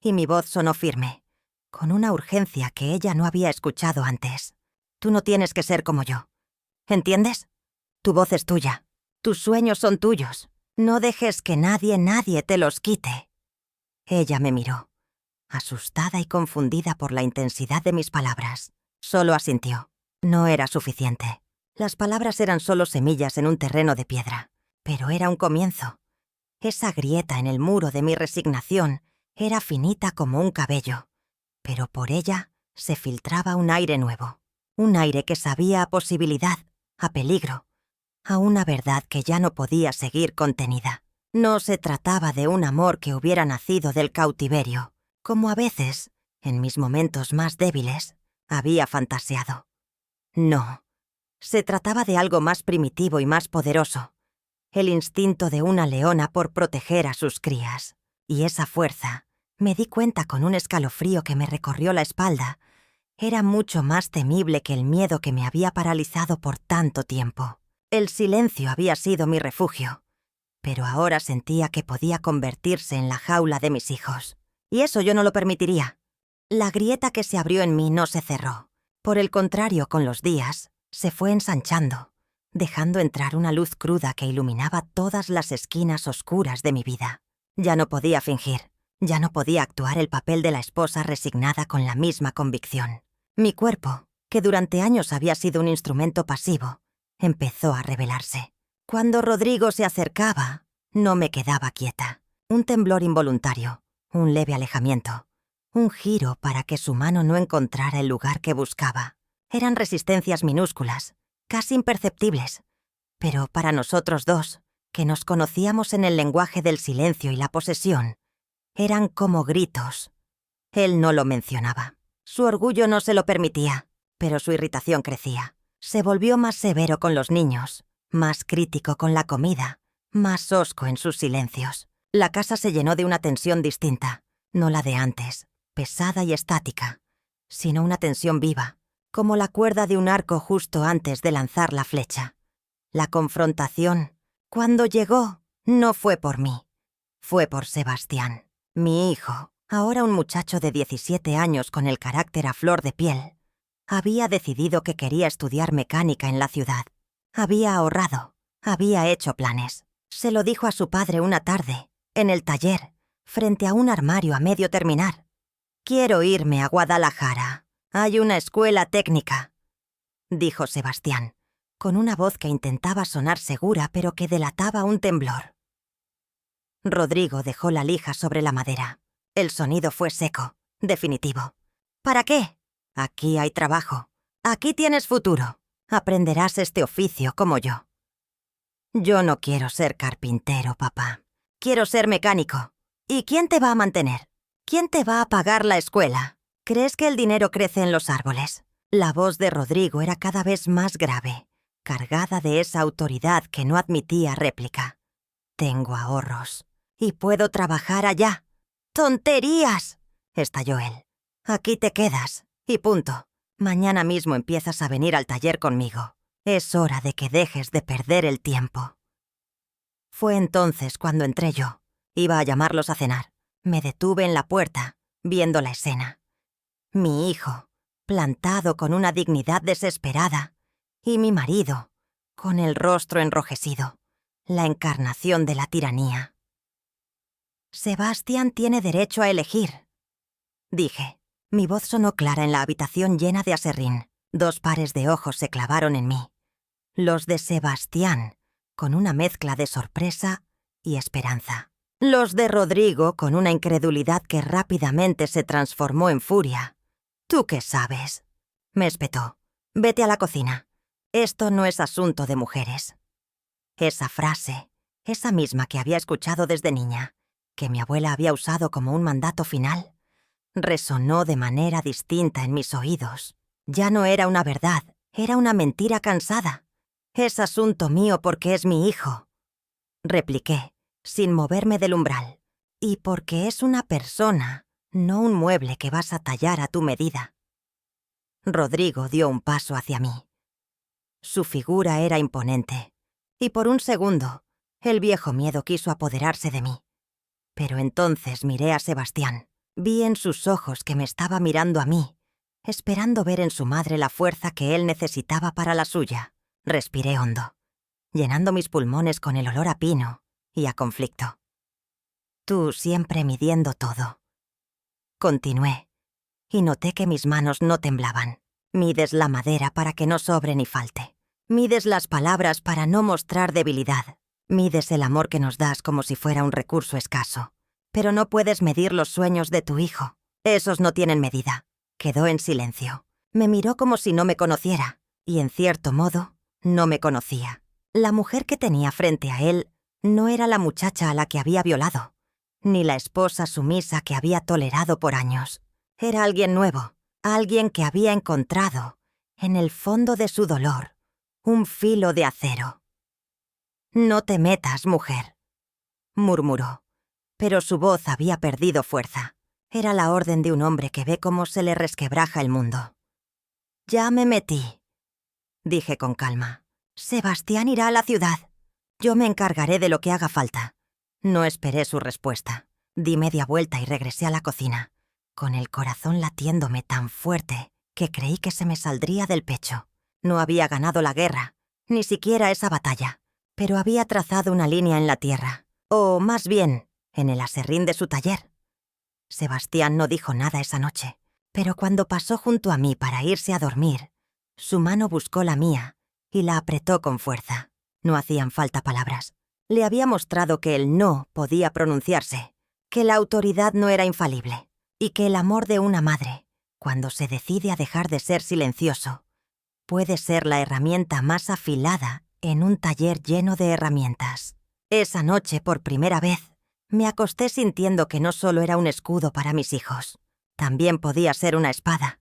y mi voz sonó firme, con una urgencia que ella no había escuchado antes. «Tú no tienes que ser como yo. ¿Entiendes? Tu voz es tuya. Tus sueños son tuyos. No dejes que nadie te los quite». Ella me miró, asustada y confundida por la intensidad de mis palabras. Solo asintió. No era suficiente. Las palabras eran solo semillas en un terreno de piedra, pero era un comienzo. Esa grieta en el muro de mi resignación era finita como un cabello, pero por ella se filtraba un aire nuevo, un aire que sabía a posibilidad, a peligro, a una verdad que ya no podía seguir contenida. No se trataba de un amor que hubiera nacido del cautiverio, como a veces, en mis momentos más débiles, había fantaseado. No, se trataba de algo más primitivo y más poderoso, el instinto de una leona por proteger a sus crías. Y esa fuerza, me di cuenta con un escalofrío que me recorrió la espalda, era mucho más temible que el miedo que me había paralizado por tanto tiempo. El silencio había sido mi refugio, pero ahora sentía que podía convertirse en la jaula de mis hijos. Y eso yo no lo permitiría. La grieta que se abrió en mí no se cerró. Por el contrario, con los días, se fue ensanchando, dejando entrar una luz cruda que iluminaba todas las esquinas oscuras de mi vida. Ya no podía fingir, ya no podía actuar el papel de la esposa resignada con la misma convicción. Mi cuerpo, que durante años había sido un instrumento pasivo, empezó a rebelarse. Cuando Rodrigo se acercaba, no me quedaba quieta. Un temblor involuntario, un leve alejamiento, un giro para que su mano no encontrara el lugar que buscaba. Eran resistencias minúsculas, casi imperceptibles, pero para nosotros dos, que nos conocíamos en el lenguaje del silencio y la posesión, eran como gritos. Él no lo mencionaba. Su orgullo no se lo permitía, pero su irritación crecía. Se volvió más severo con los niños, más crítico con la comida, más hosco en sus silencios. La casa se llenó de una tensión distinta, no la de antes, pesada y estática, sino una tensión viva, como la cuerda de un arco justo antes de lanzar la flecha. La confrontación, cuando llegó, no fue por mí, fue por Sebastián, mi hijo, ahora un muchacho de 17 años con el carácter a flor de piel. Había decidido que quería estudiar mecánica en la ciudad. Había ahorrado, había hecho planes. Se lo dijo a su padre una tarde, en el taller, frente a un armario a medio terminar. «Quiero irme a Guadalajara. Hay una escuela técnica», dijo Sebastián, con una voz que intentaba sonar segura pero que delataba un temblor. Rodrigo dejó la lija sobre la madera. El sonido fue seco, definitivo. «¿Para qué? Aquí hay trabajo. Aquí tienes futuro. Aprenderás este oficio como yo». «Yo no quiero ser carpintero, papá. Quiero ser mecánico. ¿Y quién te va a mantener? ¿Quién te va a pagar la escuela? ¿Crees que el dinero crece en los árboles?» La voz de Rodrigo era cada vez más grave, cargada de esa autoridad que no admitía réplica. «Tengo ahorros. Y puedo trabajar allá». «¡Tonterías!», estalló él. «Aquí te quedas. Y punto. Mañana mismo empiezas a venir al taller conmigo. Es hora de que dejes de perder el tiempo». Fue entonces cuando entré yo. Iba a llamarlos a cenar. Me detuve en la puerta, viendo la escena. Mi hijo, plantado con una dignidad desesperada, y mi marido, con el rostro enrojecido, la encarnación de la tiranía. «Sebastián tiene derecho a elegir», dije. Mi voz sonó clara en la habitación llena de aserrín. 2 pares de ojos se clavaron en mí. Los de Sebastián, con una mezcla de sorpresa y esperanza. Los de Rodrigo, con una incredulidad que rápidamente se transformó en furia. «¿Tú qué sabes?», me espetó. «Vete a la cocina. Esto no es asunto de mujeres». Esa frase, esa misma que había escuchado desde niña, que mi abuela había usado como un mandato final, resonó de manera distinta en mis oídos. Ya no era una verdad, era una mentira cansada. «Es asunto mío porque es mi hijo», repliqué, sin moverme del umbral. «Y porque es una persona, no un mueble que vas a tallar a tu medida». Rodrigo dio un paso hacia mí. Su figura era imponente, y por un segundo, el viejo miedo quiso apoderarse de mí. Pero entonces miré a Sebastián. Vi en sus ojos que me estaba mirando a mí, esperando ver en su madre la fuerza que él necesitaba para la suya. Respiré hondo, llenando mis pulmones con el olor a pino y a conflicto. «Tú siempre midiendo todo», continué, y noté que mis manos no temblaban. «Mides la madera para que no sobre ni falte. Mides las palabras para no mostrar debilidad. Mides el amor que nos das como si fuera un recurso escaso. Pero no puedes medir los sueños de tu hijo. Esos no tienen medida». Quedó en silencio. Me miró como si no me conociera, y en cierto modo, no me conocía. La mujer que tenía frente a él no era la muchacha a la que había violado, ni la esposa sumisa que había tolerado por años. Era alguien nuevo, alguien que había encontrado, en el fondo de su dolor, un filo de acero. «No te metas, mujer», murmuró, pero su voz había perdido fuerza. Era la orden de un hombre que ve cómo se le resquebraja el mundo. «Ya me metí», dije con calma. «Sebastián irá a la ciudad. Yo me encargaré de lo que haga falta». No esperé su respuesta. Di media vuelta y regresé a la cocina, con el corazón latiéndome tan fuerte que creí que se me saldría del pecho. No había ganado la guerra, ni siquiera esa batalla, pero había trazado una línea en la tierra, o más bien, en el aserrín de su taller. Sebastián no dijo nada esa noche, pero cuando pasó junto a mí para irse a dormir, su mano buscó la mía y la apretó con fuerza. No hacían falta palabras. Le había mostrado que el no podía pronunciarse, que la autoridad no era infalible, y que el amor de una madre, cuando se decide a dejar de ser silencioso, puede ser la herramienta más afilada en un taller lleno de herramientas. Esa noche, por primera vez, me acosté sintiendo que no solo era un escudo para mis hijos, También podía ser una espada.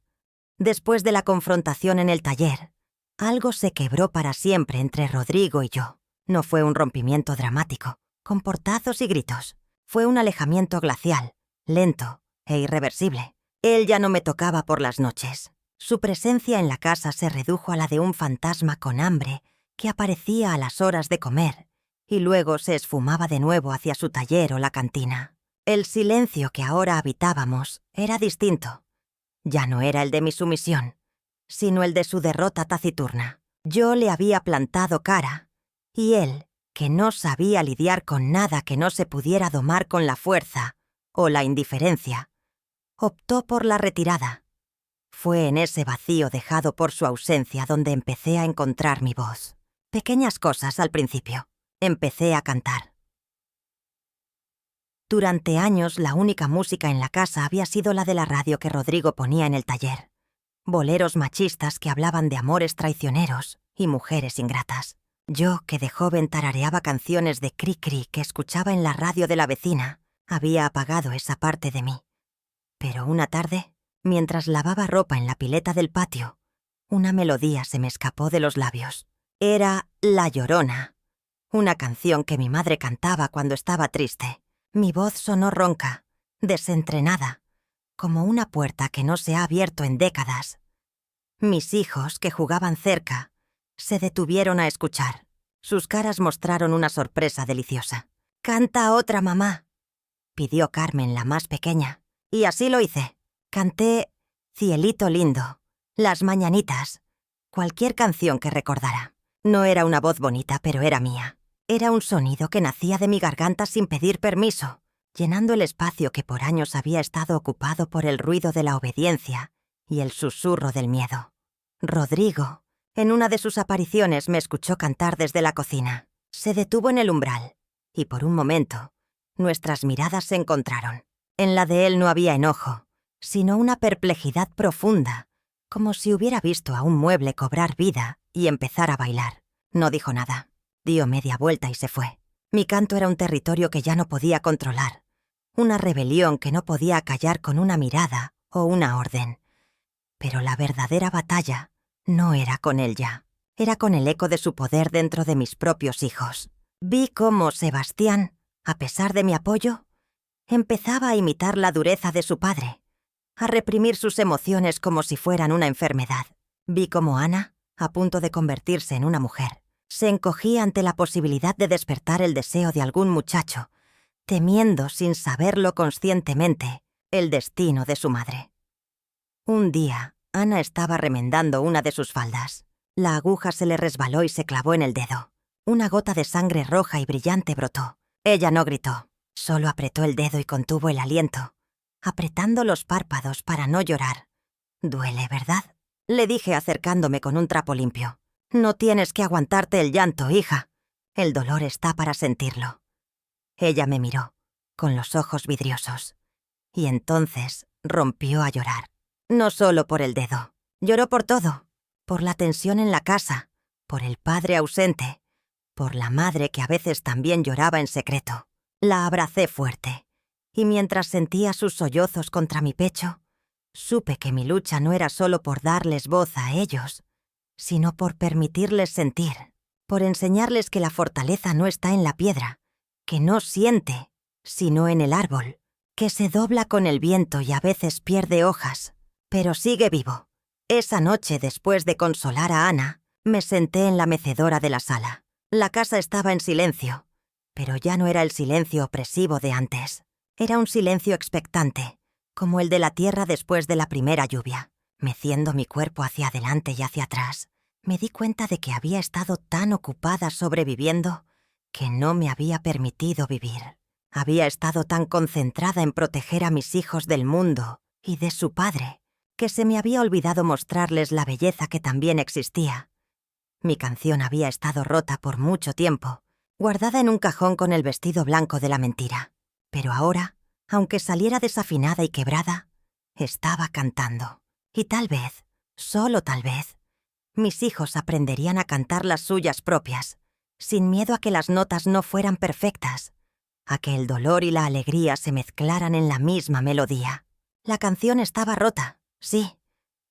Después de la confrontación en el taller, algo se quebró para siempre entre Rodrigo y yo. No fue un rompimiento dramático, con portazos y gritos. Fue un alejamiento glacial, lento e irreversible. Él ya no me tocaba por las noches. Su presencia en la casa se redujo a la de un fantasma con hambre que aparecía a las horas de comer y luego se esfumaba de nuevo hacia su taller o la cantina. El silencio que ahora habitábamos era distinto. Ya no era el de mi sumisión, sino el de su derrota taciturna. Yo le había plantado cara, y él, que no sabía lidiar con nada que no se pudiera domar con la fuerza o la indiferencia, optó por la retirada. Fue en ese vacío dejado por su ausencia donde empecé a encontrar mi voz. Pequeñas cosas al principio. Empecé a cantar. Durante años la única música en la casa había sido la de la radio que Rodrigo ponía en el taller. Boleros machistas que hablaban de amores traicioneros y mujeres ingratas. Yo, que de joven tarareaba canciones de Cri-Cri que escuchaba en la radio de la vecina, había apagado esa parte de mí. Pero una tarde, mientras lavaba ropa en la pileta del patio, una melodía se me escapó de los labios. Era La Llorona, una canción que mi madre cantaba cuando estaba triste. Mi voz sonó ronca, desentrenada, como una puerta que no se ha abierto en décadas. Mis hijos, que jugaban cerca, se detuvieron a escuchar. Sus caras mostraron una sorpresa deliciosa. «¡Canta otra, mamá!», pidió Carmen, la más pequeña. Y así lo hice. Canté Cielito lindo, Las mañanitas, cualquier canción que recordara. No era una voz bonita, pero era mía. Era un sonido que nacía de mi garganta sin pedir permiso, llenando el espacio que por años había estado ocupado por el ruido de la obediencia y el susurro del miedo. Rodrigo, en una de sus apariciones, me escuchó cantar desde la cocina. Se detuvo en el umbral, y por un momento, nuestras miradas se encontraron. En la de él no había enojo, sino una perplejidad profunda, como si hubiera visto a un mueble cobrar vida y empezar a bailar. No dijo nada. Dio media vuelta y se fue. Mi canto era un territorio que ya no podía controlar, una rebelión que no podía acallar con una mirada o una orden. Pero la verdadera batalla no era con él ya, era con el eco de su poder dentro de mis propios hijos. Vi cómo Sebastián, a pesar de mi apoyo, empezaba a imitar la dureza de su padre, a reprimir sus emociones como si fueran una enfermedad. Vi cómo Ana, a punto de convertirse en una mujer, se encogía ante la posibilidad de despertar el deseo de algún muchacho, temiendo, sin saberlo conscientemente, el destino de su madre. Un día, Ana estaba remendando una de sus faldas. La aguja se le resbaló y se clavó en el dedo. Una gota de sangre roja y brillante brotó. Ella no gritó, solo apretó el dedo y contuvo el aliento, apretando los párpados para no llorar. «Duele, ¿verdad?», le dije acercándome con un trapo limpio. «No tienes que aguantarte el llanto, hija. El dolor está para sentirlo». Ella me miró, con los ojos vidriosos, y entonces rompió a llorar. No solo por el dedo. Lloró por todo. Por la tensión en la casa, por el padre ausente, por la madre que a veces también lloraba en secreto. La abracé fuerte, y mientras sentía sus sollozos contra mi pecho, supe que mi lucha no era solo por darles voz a ellos, sino por permitirles sentir, por enseñarles que la fortaleza no está en la piedra, que no siente, sino en el árbol, que se dobla con el viento y a veces pierde hojas, pero sigue vivo. Esa noche, después de consolar a Ana, me senté en la mecedora de la sala. La casa estaba en silencio, pero ya no era el silencio opresivo de antes. Era un silencio expectante, como el de la tierra después de la primera lluvia. Meciendo mi cuerpo hacia adelante y hacia atrás, me di cuenta de que había estado tan ocupada sobreviviendo que no me había permitido vivir. Había estado tan concentrada en proteger a mis hijos del mundo y de su padre, que se me había olvidado mostrarles la belleza que también existía. Mi canción había estado rota por mucho tiempo, guardada en un cajón con el vestido blanco de la mentira. Pero ahora, aunque saliera desafinada y quebrada, estaba cantando. Y tal vez, solo tal vez, mis hijos aprenderían a cantar las suyas propias, sin miedo a que las notas no fueran perfectas, a que el dolor y la alegría se mezclaran en la misma melodía. La canción estaba rota, sí,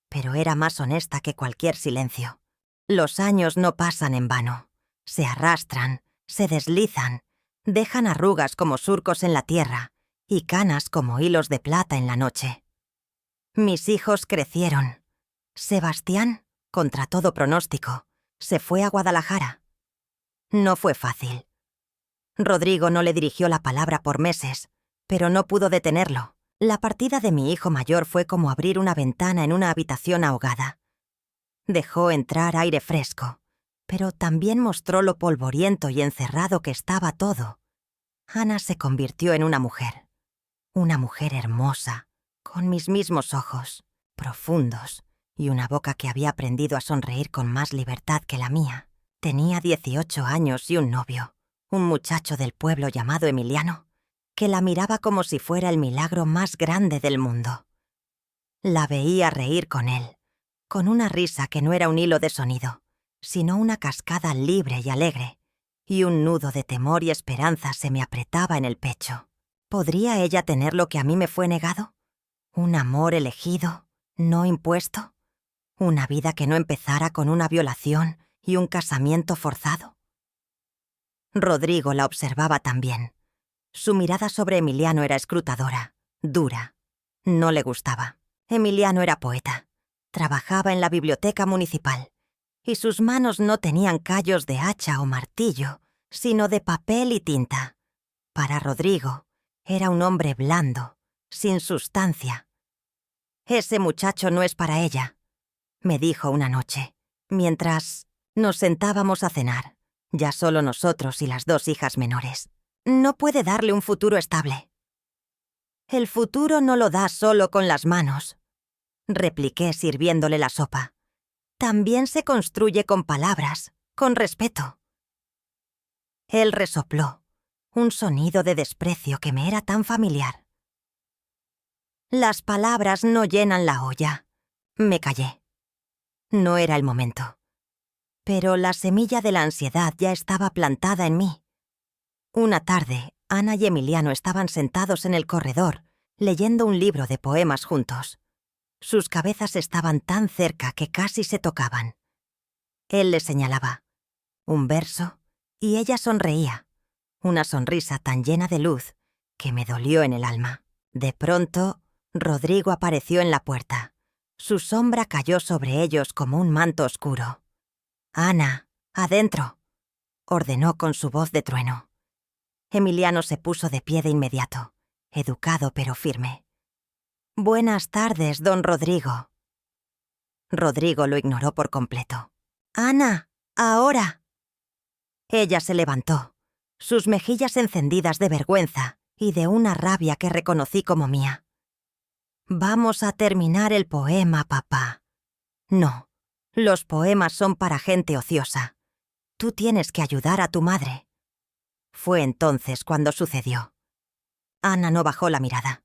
pero era más honesta que cualquier silencio. Los años no pasan en vano. Se arrastran, se deslizan, dejan arrugas como surcos en la tierra y canas como hilos de plata en la noche. Mis hijos crecieron. Sebastián, contra todo pronóstico, se fue a Guadalajara. No fue fácil. Rodrigo no le dirigió la palabra por meses, pero no pudo detenerlo. La partida de mi hijo mayor fue como abrir una ventana en una habitación ahogada. Dejó entrar aire fresco, pero también mostró lo polvoriento y encerrado que estaba todo. Ana se convirtió en una mujer hermosa, con mis mismos ojos, profundos, y una boca que había aprendido a sonreír con más libertad que la mía. Tenía 18 años y un novio, un muchacho del pueblo llamado Emiliano, que la miraba como si fuera el milagro más grande del mundo. La veía reír con él, con una risa que no era un hilo de sonido, sino una cascada libre y alegre, y un nudo de temor y esperanza se me apretaba en el pecho. ¿Podría ella tener lo que a mí me fue negado? ¿Un amor elegido, no impuesto? ¿Una vida que no empezara con una violación y un casamiento forzado? Rodrigo la observaba también. Su mirada sobre Emiliano era escrutadora, dura. No le gustaba. Emiliano era poeta. Trabajaba en la biblioteca municipal. Y sus manos no tenían callos de hacha o martillo, sino de papel y tinta. Para Rodrigo, era un hombre blando, sin sustancia. «Ese muchacho no es para ella», me dijo una noche, mientras nos sentábamos a cenar, ya solo nosotros y las 2 hijas menores. «No puede darle un futuro estable». «El futuro no lo da solo con las manos», repliqué sirviéndole la sopa. «También se construye con palabras, con respeto». Él resopló, un sonido de desprecio que me era tan familiar. «Las palabras no llenan la olla». Me callé. No era el momento. Pero la semilla de la ansiedad ya estaba plantada en mí. Una tarde, Ana y Emiliano estaban sentados en el corredor, leyendo un libro de poemas juntos. Sus cabezas estaban tan cerca que casi se tocaban. Él le señalaba un verso y ella sonreía, una sonrisa tan llena de luz que me dolió en el alma. De pronto, Rodrigo apareció en la puerta. Su sombra cayó sobre ellos como un manto oscuro. «Ana, adentro», ordenó con su voz de trueno. Emiliano se puso de pie de inmediato, educado pero firme. «Buenas tardes, don Rodrigo». Rodrigo lo ignoró por completo. «Ana, ahora». Ella se levantó, sus mejillas encendidas de vergüenza y de una rabia que reconocí como mía. «Vamos a terminar el poema, papá». «No, los poemas son para gente ociosa. Tú tienes que ayudar a tu madre». Fue entonces cuando sucedió. Ana no bajó la mirada.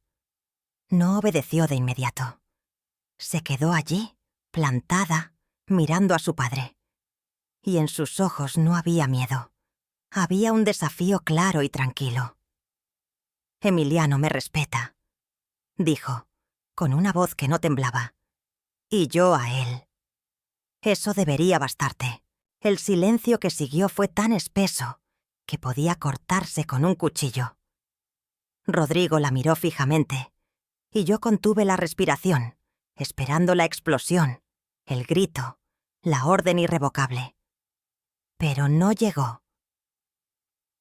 No obedeció de inmediato. Se quedó allí, plantada, mirando a su padre. Y en sus ojos no había miedo. Había un desafío claro y tranquilo. «Emiliano me respeta», dijo, con una voz que no temblaba. «Y yo a él». Eso debería bastarte. El silencio que siguió fue tan espeso que podía cortarse con un cuchillo. Rodrigo la miró fijamente, y yo contuve la respiración, esperando la explosión, el grito, la orden irrevocable. Pero no llegó.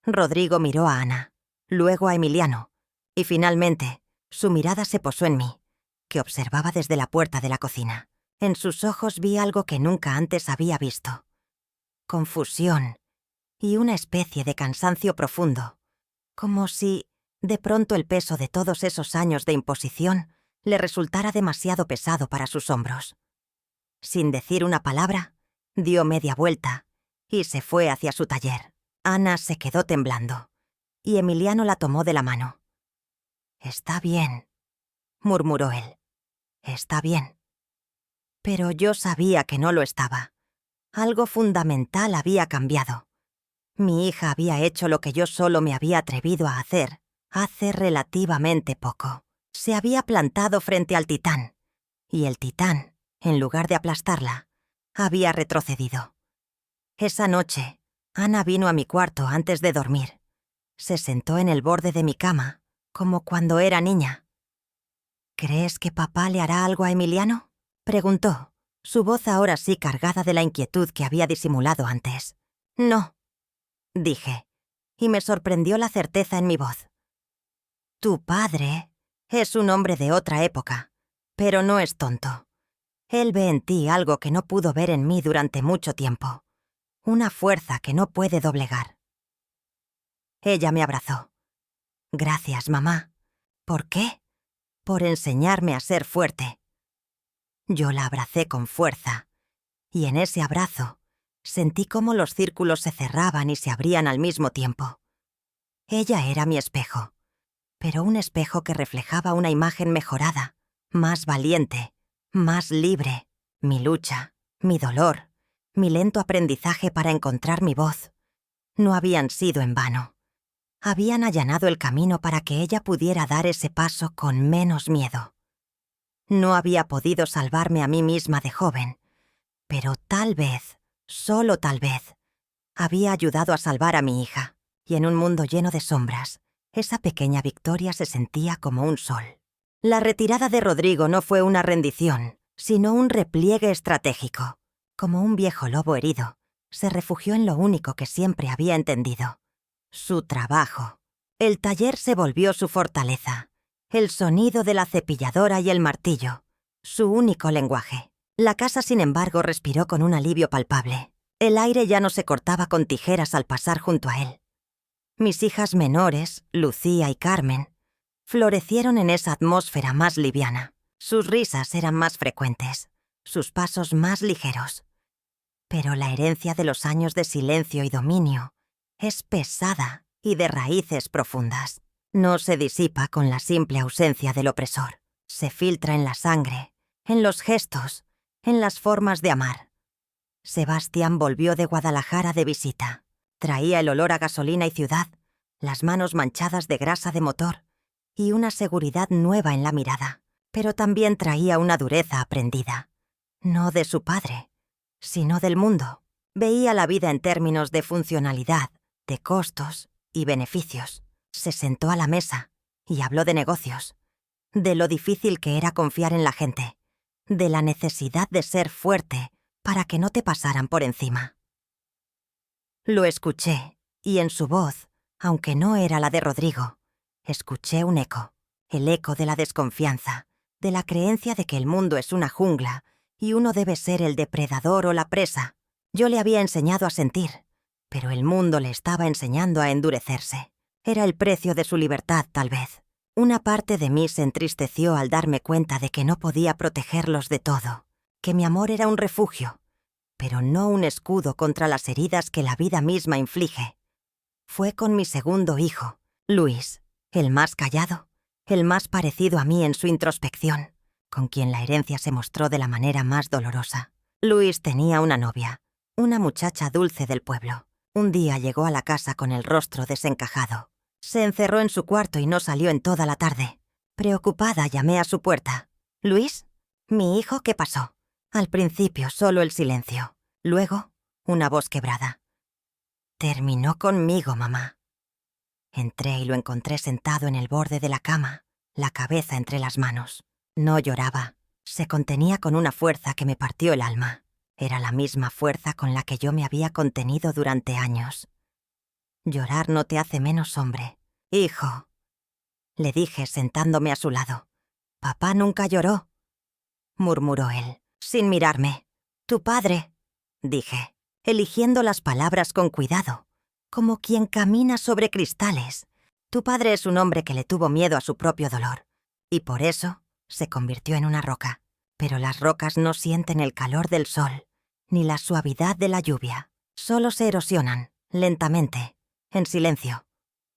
Rodrigo miró a Ana, luego a Emiliano, y finalmente su mirada se posó en mí, que observaba desde la puerta de la cocina. En sus ojos vi algo que nunca antes había visto. Confusión y una especie de cansancio profundo, como si, de pronto, el peso de todos esos años de imposición le resultara demasiado pesado para sus hombros. Sin decir una palabra, dio media vuelta y se fue hacia su taller. Ana se quedó temblando, y Emiliano la tomó de la mano. «Está bien», murmuró él. «Está bien». Pero yo sabía que no lo estaba. Algo fundamental había cambiado. Mi hija había hecho lo que yo solo me había atrevido a hacer hace relativamente poco. Se había plantado frente al titán, y el titán, en lugar de aplastarla, había retrocedido. Esa noche, Ana vino a mi cuarto antes de dormir. Se sentó en el borde de mi cama, como cuando era niña. «¿Crees que papá le hará algo a Emiliano?», preguntó, su voz ahora sí cargada de la inquietud que había disimulado antes. «No», dije, y me sorprendió la certeza en mi voz. «Tu padre es un hombre de otra época, pero no es tonto. Él ve en ti algo que no pudo ver en mí durante mucho tiempo. Una fuerza que no puede doblegar». Ella me abrazó. «Gracias, mamá». «¿Por qué?» «Por enseñarme a ser fuerte». Yo la abracé con fuerza, y en ese abrazo sentí cómo los círculos se cerraban y se abrían al mismo tiempo. Ella era mi espejo, pero un espejo que reflejaba una imagen mejorada, más valiente, más libre. Mi lucha, mi dolor, mi lento aprendizaje para encontrar mi voz, no habían sido en vano. Habían allanado el camino para que ella pudiera dar ese paso con menos miedo. No había podido salvarme a mí misma de joven, pero tal vez, solo tal vez, había ayudado a salvar a mi hija, y en un mundo lleno de sombras, esa pequeña victoria se sentía como un sol. La retirada de Rodrigo no fue una rendición, sino un repliegue estratégico. Como un viejo lobo herido, se refugió en lo único que siempre había entendido: su trabajo. El taller se volvió su fortaleza, el sonido de la cepilladora y el martillo, su único lenguaje. La casa, sin embargo, respiró con un alivio palpable. El aire ya no se cortaba con tijeras al pasar junto a él. Mis hijas menores, Lucía y Carmen, florecieron en esa atmósfera más liviana. Sus risas eran más frecuentes, sus pasos más ligeros. Pero la herencia de los años de silencio y dominio es pesada y de raíces profundas. No se disipa con la simple ausencia del opresor. Se filtra en la sangre, en los gestos, en las formas de amar. Sebastián volvió de Guadalajara de visita. Traía el olor a gasolina y ciudad, las manos manchadas de grasa de motor y una seguridad nueva en la mirada. Pero también traía una dureza aprendida. No de su padre, sino del mundo. Veía la vida en términos de funcionalidad, de costos y beneficios. Se sentó a la mesa y habló de negocios, de lo difícil que era confiar en la gente, de la necesidad de ser fuerte para que no te pasaran por encima. Lo escuché, y en su voz, aunque no era la de Rodrigo, escuché un eco, el eco de la desconfianza, de la creencia de que el mundo es una jungla y uno debe ser el depredador o la presa. Yo le había enseñado a sentir, pero el mundo le estaba enseñando a endurecerse. Era el precio de su libertad, tal vez. Una parte de mí se entristeció al darme cuenta de que no podía protegerlos de todo, que mi amor era un refugio, pero no un escudo contra las heridas que la vida misma inflige. Fue con mi segundo hijo, Luis, el más callado, el más parecido a mí en su introspección, con quien la herencia se mostró de la manera más dolorosa. Luis tenía una novia, una muchacha dulce del pueblo. Un día llegó a la casa con el rostro desencajado. Se encerró en su cuarto y no salió en toda la tarde. Preocupada, llamé a su puerta. «¿Luis? Mi hijo, ¿qué pasó?» Al principio solo el silencio. Luego, una voz quebrada. «Terminó conmigo, mamá». Entré y lo encontré sentado en el borde de la cama, la cabeza entre las manos. No lloraba. Se contenía con una fuerza que me partió el alma. Era la misma fuerza con la que yo me había contenido durante años. «Llorar no te hace menos hombre, hijo», le dije sentándome a su lado. «Papá nunca lloró», murmuró él, sin mirarme. «Tu padre», dije, eligiendo las palabras con cuidado, como quien camina sobre cristales. «Tu padre es un hombre que le tuvo miedo a su propio dolor, y por eso se convirtió en una roca. Pero las rocas no sienten el calor del sol, ni la suavidad de la lluvia. Solo se erosionan, lentamente, en silencio».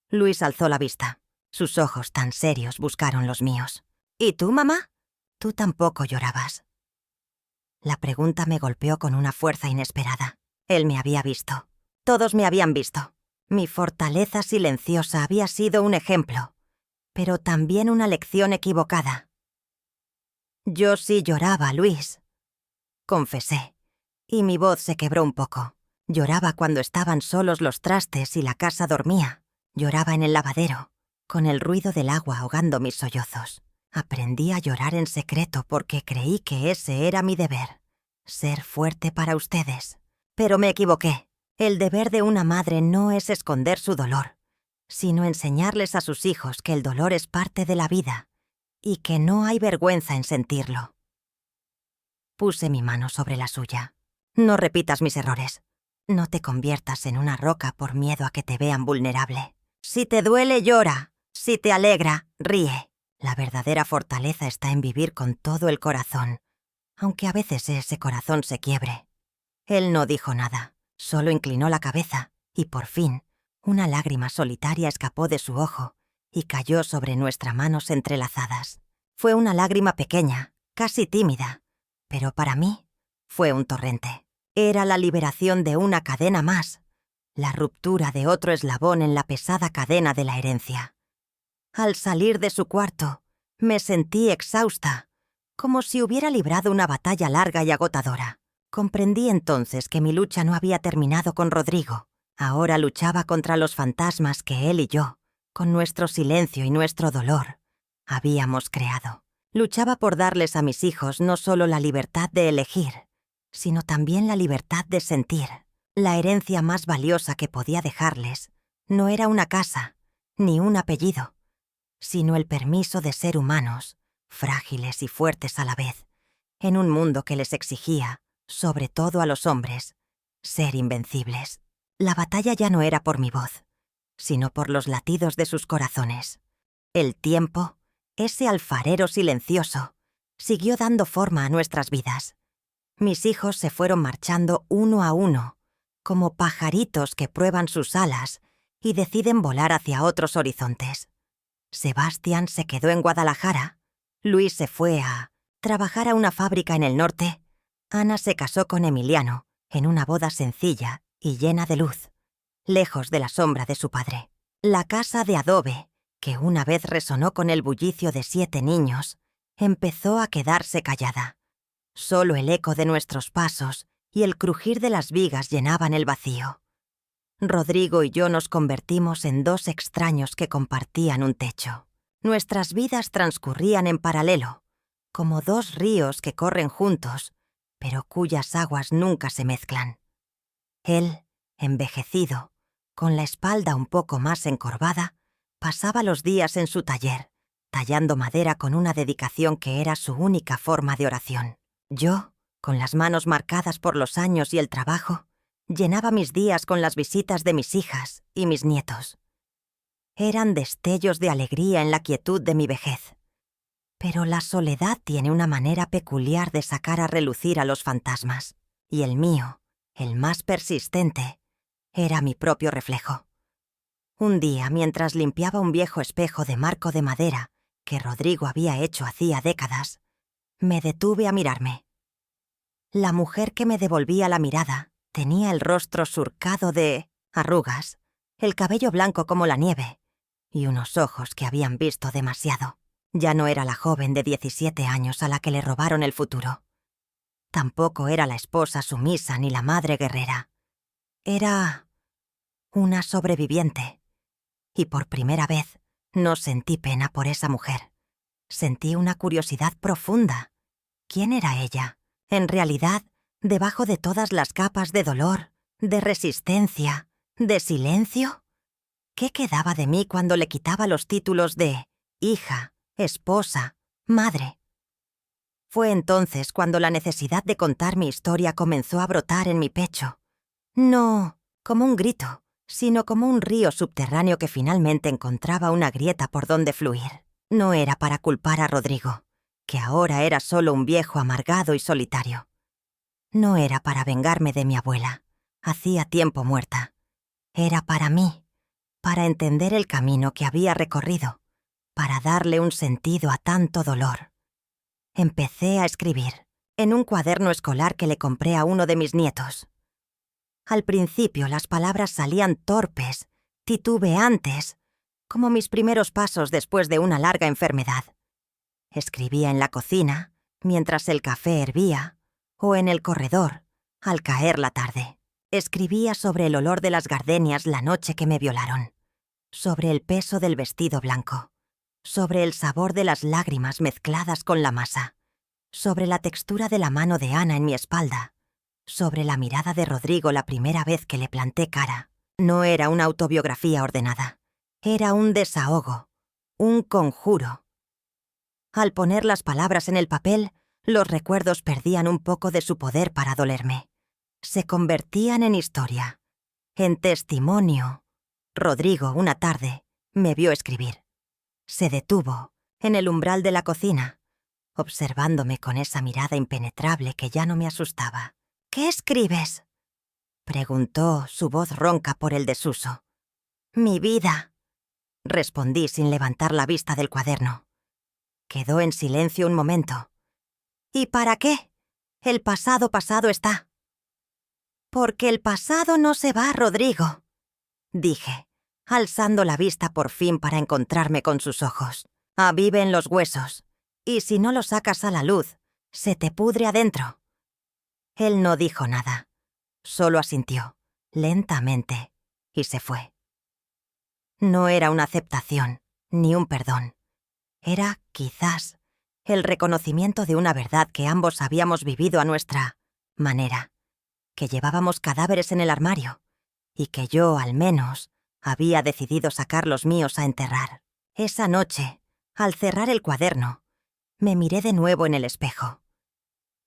Luis alzó la vista. Sus ojos tan serios buscaron los míos. «¿Y tú, mamá? Tú tampoco llorabas». La pregunta me golpeó con una fuerza inesperada. Él me había visto. Todos me habían visto. Mi fortaleza silenciosa había sido un ejemplo. pero también una lección equivocada. Yo sí lloraba, Luis, confesé, y mi voz se quebró un poco. Lloraba cuando estaban solos los trastes y la casa dormía. Lloraba en el lavadero, con el ruido del agua ahogando mis sollozos. Aprendí a llorar en secreto porque creí que ese era mi deber, ser fuerte para ustedes. Pero me equivoqué. El deber de una madre no es esconder su dolor, sino enseñarles a sus hijos que el dolor es parte de la vida y que no hay vergüenza en sentirlo. Puse mi mano sobre la suya. No repitas mis errores. No te conviertas en una roca por miedo a que te vean vulnerable. Si te duele, llora. Si te alegra, ríe. La verdadera fortaleza está en vivir con todo el corazón, aunque a veces ese corazón se quiebre. Él no dijo nada, solo inclinó la cabeza y por fin una lágrima solitaria escapó de su ojo y cayó sobre nuestras manos entrelazadas. Fue una lágrima pequeña, casi tímida, pero para mí fue un torrente. Era la liberación de una cadena más, la ruptura de otro eslabón en la pesada cadena de la herencia. Al salir de su cuarto, me sentí exhausta, como si hubiera librado una batalla larga y agotadora. Comprendí entonces que mi lucha no había terminado con Rodrigo. Ahora luchaba contra los fantasmas que él y yo, con nuestro silencio y nuestro dolor, habíamos creado. Luchaba por darles a mis hijos no solo la libertad de elegir, sino también la libertad de sentir. La herencia más valiosa que podía dejarles no era una casa, ni un apellido, sino el permiso de ser humanos, frágiles y fuertes a la vez, en un mundo que les exigía, sobre todo a los hombres, ser invencibles. La batalla ya no era por mi voz, sino por los latidos de sus corazones. El tiempo, ese alfarero silencioso, siguió dando forma a nuestras vidas. Mis hijos se fueron marchando uno a uno, como pajaritos que prueban sus alas y deciden volar hacia otros horizontes. Sebastián se quedó en Guadalajara, Luis se fue a trabajar a una fábrica en el norte, Ana se casó con Emiliano en una boda sencilla y llena de luz, lejos de la sombra de su padre. La casa de adobe, que una vez resonó con el bullicio de 7 niños, empezó a quedarse callada. Solo el eco de nuestros pasos y el crujir de las vigas llenaban el vacío. Rodrigo y yo nos convertimos en 2 extraños que compartían un techo. Nuestras vidas transcurrían en paralelo, como 2 ríos que corren juntos, pero cuyas aguas nunca se mezclan. Él, envejecido, con la espalda un poco más encorvada, pasaba los días en su taller, tallando madera con una dedicación que era su única forma de oración. Yo, con las manos marcadas por los años y el trabajo, llenaba mis días con las visitas de mis hijas y mis nietos. Eran destellos de alegría en la quietud de mi vejez. Pero la soledad tiene una manera peculiar de sacar a relucir a los fantasmas, y el mío, el más persistente, era mi propio reflejo. Un día, mientras limpiaba un viejo espejo de marco de madera que Rodrigo había hecho hacía décadas, me detuve a mirarme. La mujer que me devolvía la mirada tenía el rostro surcado de arrugas, el cabello blanco como la nieve y unos ojos que habían visto demasiado. Ya no era la joven de 17 años a la que le robaron el futuro. Tampoco era la esposa sumisa ni la madre guerrera. Era una sobreviviente. Y por primera vez no sentí pena por esa mujer. Sentí una curiosidad profunda. ¿Quién era ella? En realidad, debajo de todas las capas de dolor, de resistencia, de silencio. ¿Qué quedaba de mí cuando le quitaba los títulos de hija, esposa, madre? Fue entonces cuando la necesidad de contar mi historia comenzó a brotar en mi pecho. No como un grito, sino como un río subterráneo que finalmente encontraba una grieta por donde fluir. No era para culpar a Rodrigo, que ahora era solo un viejo amargado y solitario. No era para vengarme de mi abuela, hacía tiempo muerta. Era para mí, para entender el camino que había recorrido, para darle un sentido a tanto dolor. Empecé a escribir, en un cuaderno escolar que le compré a uno de mis nietos. Al principio las palabras salían torpes, titubeantes, como mis primeros pasos después de una larga enfermedad. Escribía en la cocina, mientras el café hervía, o en el corredor, al caer la tarde. Escribía sobre el olor de las gardenias la noche que me violaron, sobre el peso del vestido blanco, sobre el sabor de las lágrimas mezcladas con la masa, sobre la textura de la mano de Ana en mi espalda, sobre la mirada de Rodrigo la primera vez que le planté cara. No era una autobiografía ordenada. Era un desahogo, un conjuro. Al poner las palabras en el papel, los recuerdos perdían un poco de su poder para dolerme. Se convertían en historia, en testimonio. Rodrigo, una tarde, me vio escribir. Se detuvo, en el umbral de la cocina, observándome con esa mirada impenetrable que ya no me asustaba. «¿Qué escribes?», preguntó, su voz ronca por el desuso. «Mi vida», respondí sin levantar la vista del cuaderno. Quedó en silencio un momento. «¿Y para qué? El pasado pasado está». «Porque el pasado no se va, Rodrigo», dije, alzando la vista por fin para encontrarme con sus ojos. «Aviven los huesos, y si no los sacas a la luz, se te pudre adentro». Él no dijo nada, solo asintió, lentamente, y se fue. No era una aceptación, ni un perdón. Era, quizás, el reconocimiento de una verdad que ambos habíamos vivido a nuestra manera, que llevábamos cadáveres en el armario, y que yo, al menos, había decidido sacar los míos a enterrar. Esa noche, al cerrar el cuaderno, me miré de nuevo en el espejo.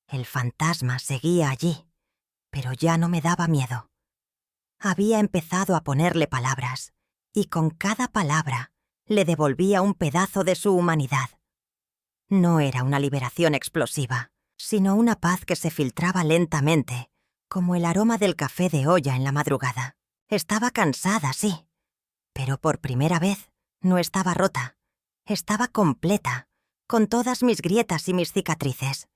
El fantasma seguía allí, pero ya no me daba miedo. Había empezado a ponerle palabras, y con cada palabra le devolvía un pedazo de su humanidad. No era una liberación explosiva, sino una paz que se filtraba lentamente, como el aroma del café de olla en la madrugada. Estaba cansada, sí, pero por primera vez no estaba rota. Estaba completa, con todas mis grietas y mis cicatrices.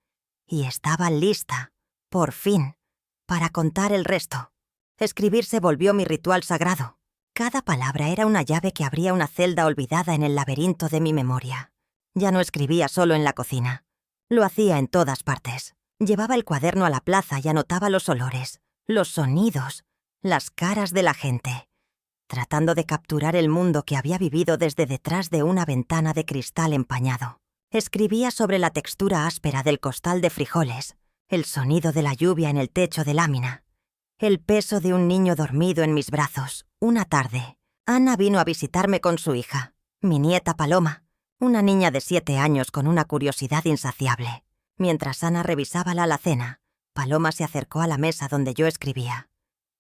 Y estaba lista, por fin, para contar el resto. Escribir se volvió mi ritual sagrado. Cada palabra era una llave que abría una celda olvidada en el laberinto de mi memoria. Ya no escribía solo en la cocina. Lo hacía en todas partes. Llevaba el cuaderno a la plaza y anotaba los olores, los sonidos, las caras de la gente, tratando de capturar el mundo que había vivido desde detrás de una ventana de cristal empañado. Escribía sobre la textura áspera del costal de frijoles, el sonido de la lluvia en el techo de lámina, el peso de un niño dormido en mis brazos. Una tarde, Ana vino a visitarme con su hija, mi nieta Paloma, una niña de 7 años con una curiosidad insaciable. Mientras Ana revisaba la alacena, Paloma se acercó a la mesa donde yo escribía.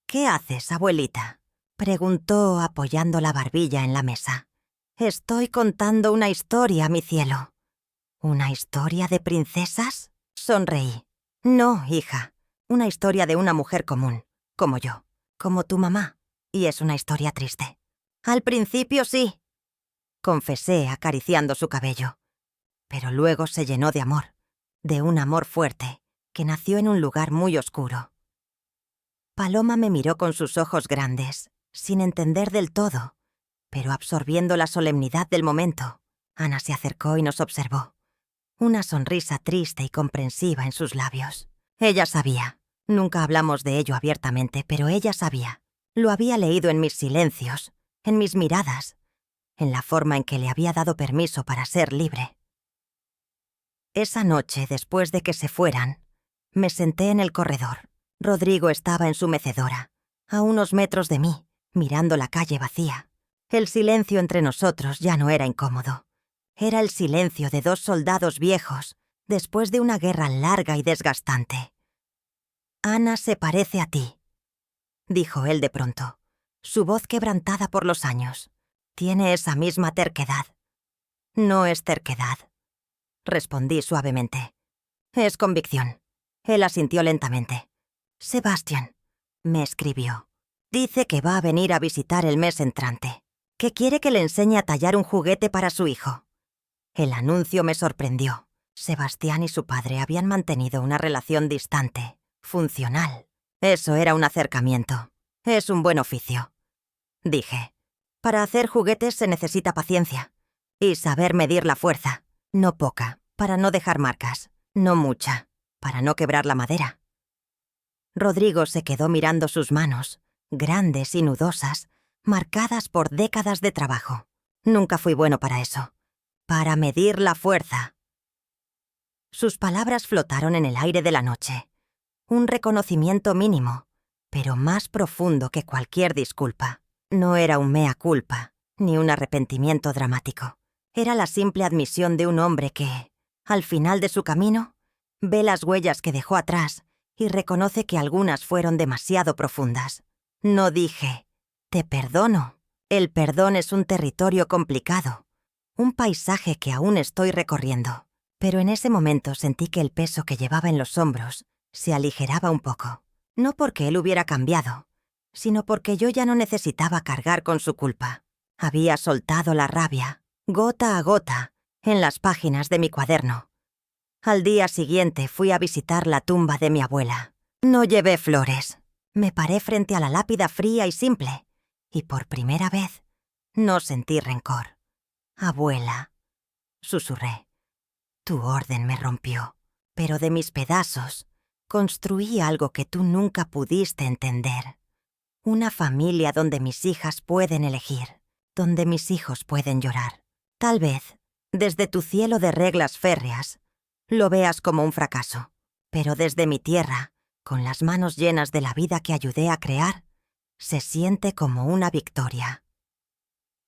«¿Qué haces, abuelita?», preguntó apoyando la barbilla en la mesa. «Estoy contando una historia, mi cielo». «¿Una historia de princesas?», sonreí. «No, hija, una historia de una mujer común, como yo, como tu mamá, y es una historia triste». «Al principio sí», confesé acariciando su cabello. Pero luego se llenó de amor, de un amor fuerte, que nació en un lugar muy oscuro. Paloma me miró con sus ojos grandes, sin entender del todo, pero absorbiendo la solemnidad del momento. Ana se acercó y nos observó. Una sonrisa triste y comprensiva en sus labios. Ella sabía. Nunca hablamos de ello abiertamente, pero ella sabía. Lo había leído en mis silencios, en mis miradas, en la forma en que le había dado permiso para ser libre. Esa noche, después de que se fueran, me senté en el corredor. Rodrigo estaba en su mecedora, a unos metros de mí, mirando la calle vacía. El silencio entre nosotros ya no era incómodo. Era el silencio de 2 soldados viejos, después de una guerra larga y desgastante. «Ana se parece a ti», dijo él de pronto, su voz quebrantada por los años. «Tiene esa misma terquedad». «No es terquedad», respondí suavemente. «Es convicción». Él asintió lentamente. «Sebastián», me escribió, «dice que va a venir a visitar el mes entrante, que quiere que le enseñe a tallar un juguete para su hijo». El anuncio me sorprendió. Sebastián y su padre habían mantenido una relación distante, funcional. Eso era un acercamiento. Es un buen oficio, dije. Para hacer juguetes se necesita paciencia. Y saber medir la fuerza. No poca, para no dejar marcas. No mucha, para no quebrar la madera. Rodrigo se quedó mirando sus manos, grandes y nudosas, marcadas por décadas de trabajo. Nunca fui bueno para eso. Para medir la fuerza. Sus palabras flotaron en el aire de la noche. Un reconocimiento mínimo, pero más profundo que cualquier disculpa. No era un mea culpa, ni un arrepentimiento dramático. Era la simple admisión de un hombre que, al final de su camino, ve las huellas que dejó atrás y reconoce que algunas fueron demasiado profundas. No dije, te perdono. El perdón es un territorio complicado, un paisaje que aún estoy recorriendo. Pero en ese momento sentí que el peso que llevaba en los hombros se aligeraba un poco. No porque él hubiera cambiado, sino porque yo ya no necesitaba cargar con su culpa. Había soltado la rabia, gota a gota, en las páginas de mi cuaderno. Al día siguiente fui a visitar la tumba de mi abuela. No llevé flores. Me paré frente a la lápida fría y simple, y por primera vez no sentí rencor. Abuela, susurré. Tu orden me rompió, pero de mis pedazos construí algo que tú nunca pudiste entender. Una familia donde mis hijas pueden elegir, donde mis hijos pueden llorar. Tal vez, desde tu cielo de reglas férreas, lo veas como un fracaso, pero desde mi tierra, con las manos llenas de la vida que ayudé a crear, se siente como una victoria.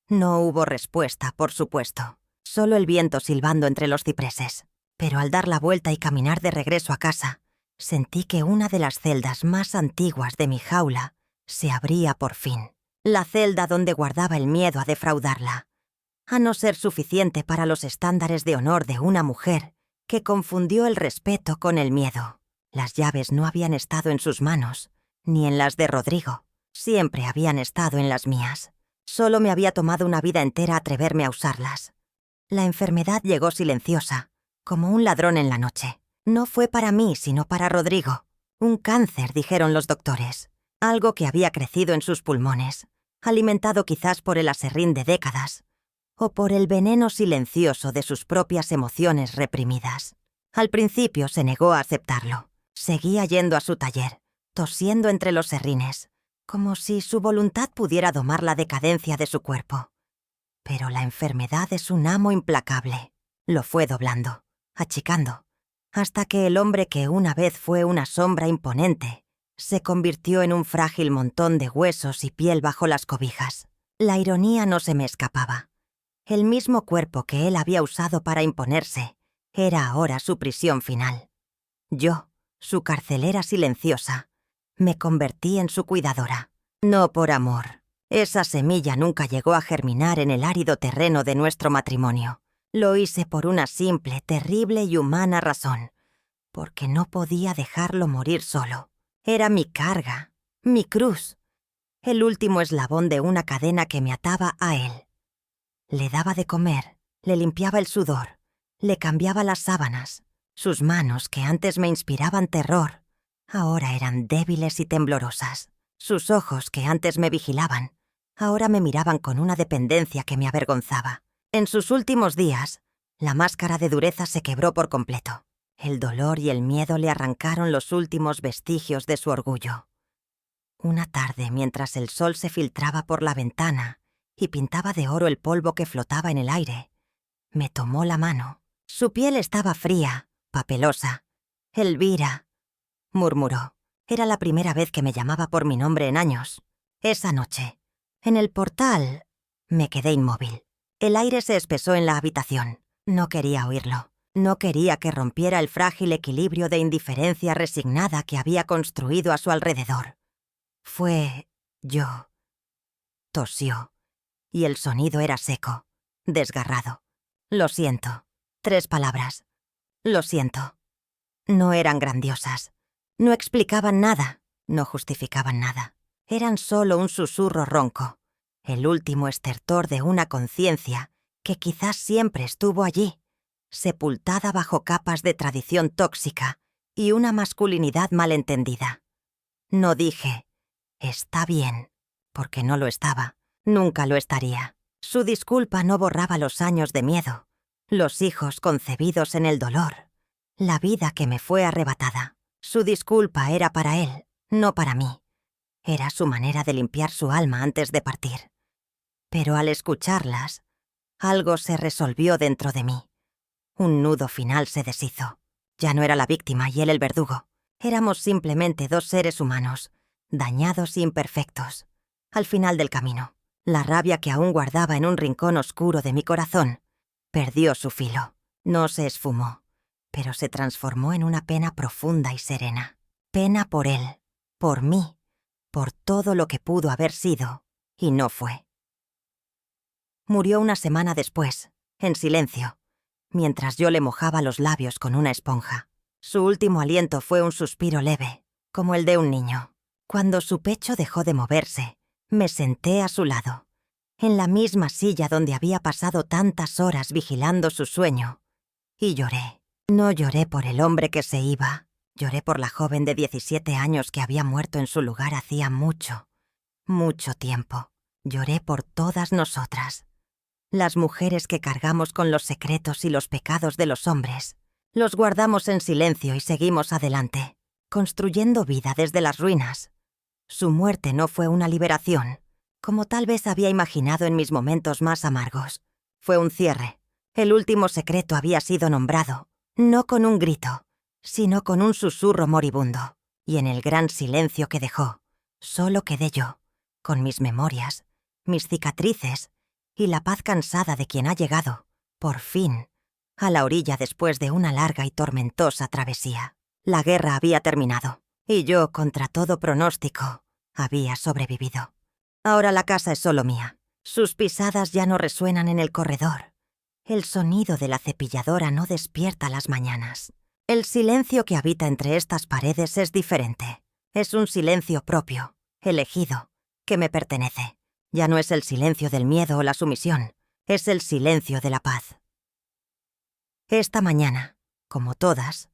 No hubo respuesta, por supuesto, solo el viento silbando entre los cipreses. Pero al dar la vuelta y caminar de regreso a casa, sentí que una de las celdas más antiguas de mi jaula se abría por fin. La celda donde guardaba el miedo a defraudarla, a no ser suficiente para los estándares de honor de una mujer que confundió el respeto con el miedo. Las llaves no habían estado en sus manos, ni en las de Rodrigo. Siempre habían estado en las mías. Solo me había tomado una vida entera atreverme a usarlas. La enfermedad llegó silenciosa, como un ladrón en la noche. No fue para mí, sino para Rodrigo. Un cáncer, dijeron los doctores. Algo que había crecido en sus pulmones, alimentado quizás por el aserrín de décadas, o por el veneno silencioso de sus propias emociones reprimidas. Al principio se negó a aceptarlo. Seguía yendo a su taller, tosiendo entre los serrines, como si su voluntad pudiera domar la decadencia de su cuerpo. Pero la enfermedad es un amo implacable. Lo fue doblando, achicando, hasta que el hombre que una vez fue una sombra imponente se convirtió en un frágil montón de huesos y piel bajo las cobijas. La ironía no se me escapaba. El mismo cuerpo que él había usado para imponerse era ahora su prisión final. Yo, su carcelera silenciosa, me convertí en su cuidadora. No por amor. Esa semilla nunca llegó a germinar en el árido terreno de nuestro matrimonio. Lo hice por una simple, terrible y humana razón. Porque no podía dejarlo morir solo. Era mi carga, mi cruz, el último eslabón de una cadena que me ataba a él. Le daba de comer, le limpiaba el sudor, le cambiaba las sábanas. Sus manos, que antes me inspiraban terror, ahora eran débiles y temblorosas. Sus ojos, que antes me vigilaban, ahora me miraban con una dependencia que me avergonzaba. En sus últimos días, la máscara de dureza se quebró por completo. El dolor y el miedo le arrancaron los últimos vestigios de su orgullo. Una tarde, mientras el sol se filtraba por la ventana y pintaba de oro el polvo que flotaba en el aire, me tomó la mano. Su piel estaba fría, papelosa. «Elvira», murmuró. Era la primera vez que me llamaba por mi nombre en años. Esa noche, en el portal, me quedé inmóvil. El aire se espesó en la habitación. No quería oírlo. No quería que rompiera el frágil equilibrio de indiferencia resignada que había construido a su alrededor. Fue yo. Tosió, y el sonido era seco, desgarrado. Lo siento. 3 palabras. Lo siento. No eran grandiosas. No explicaban nada, no justificaban nada. Eran solo un susurro ronco, el último estertor de una conciencia que quizás siempre estuvo allí, sepultada bajo capas de tradición tóxica y una masculinidad malentendida. No dije, está bien, porque no lo estaba. Nunca lo estaría. Su disculpa no borraba los años de miedo, los hijos concebidos en el dolor, la vida que me fue arrebatada. Su disculpa era para él, no para mí. Era su manera de limpiar su alma antes de partir. Pero al escucharlas, algo se resolvió dentro de mí. Un nudo final se deshizo. Ya no era la víctima y él el verdugo. Éramos simplemente dos seres humanos, dañados e imperfectos. Al final del camino, la rabia que aún guardaba en un rincón oscuro de mi corazón perdió su filo. No se esfumó, pero se transformó en una pena profunda y serena. Pena por él, por mí, por todo lo que pudo haber sido y no fue. Murió una semana después, en silencio, mientras yo le mojaba los labios con una esponja. Su último aliento fue un suspiro leve, como el de un niño. Cuando su pecho dejó de moverse, me senté a su lado, en la misma silla donde había pasado tantas horas vigilando su sueño, y lloré. No lloré por el hombre que se iba, lloré por la joven de 17 años que había muerto en su lugar hacía mucho, mucho tiempo. Lloré por todas nosotras, las mujeres que cargamos con los secretos y los pecados de los hombres. Los guardamos en silencio y seguimos adelante, construyendo vida desde las ruinas. Su muerte no fue una liberación, como tal vez había imaginado en mis momentos más amargos. Fue un cierre. El último secreto había sido nombrado, no con un grito, sino con un susurro moribundo. Y en el gran silencio que dejó, solo quedé yo, con mis memorias, mis cicatrices y la paz cansada de quien ha llegado, por fin, a la orilla después de una larga y tormentosa travesía. La guerra había terminado, y yo, contra todo pronóstico, había sobrevivido. Ahora la casa es solo mía. Sus pisadas ya no resuenan en el corredor. El sonido de la cepilladora no despierta las mañanas. El silencio que habita entre estas paredes es diferente. Es un silencio propio, elegido, que me pertenece. Ya no es el silencio del miedo o la sumisión, es el silencio de la paz. Esta mañana, como todas,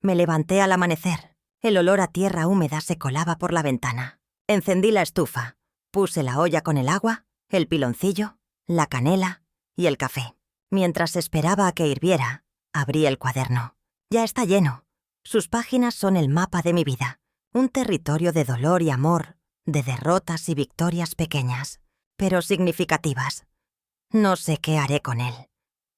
me levanté al amanecer. El olor a tierra húmeda se colaba por la ventana. Encendí la estufa, puse la olla con el agua, el piloncillo, la canela y el café. Mientras esperaba a que hirviera, abrí el cuaderno. Ya está lleno. Sus páginas son el mapa de mi vida, un territorio de dolor y amor, de derrotas y victorias pequeñas, pero significativas. No sé qué haré con él.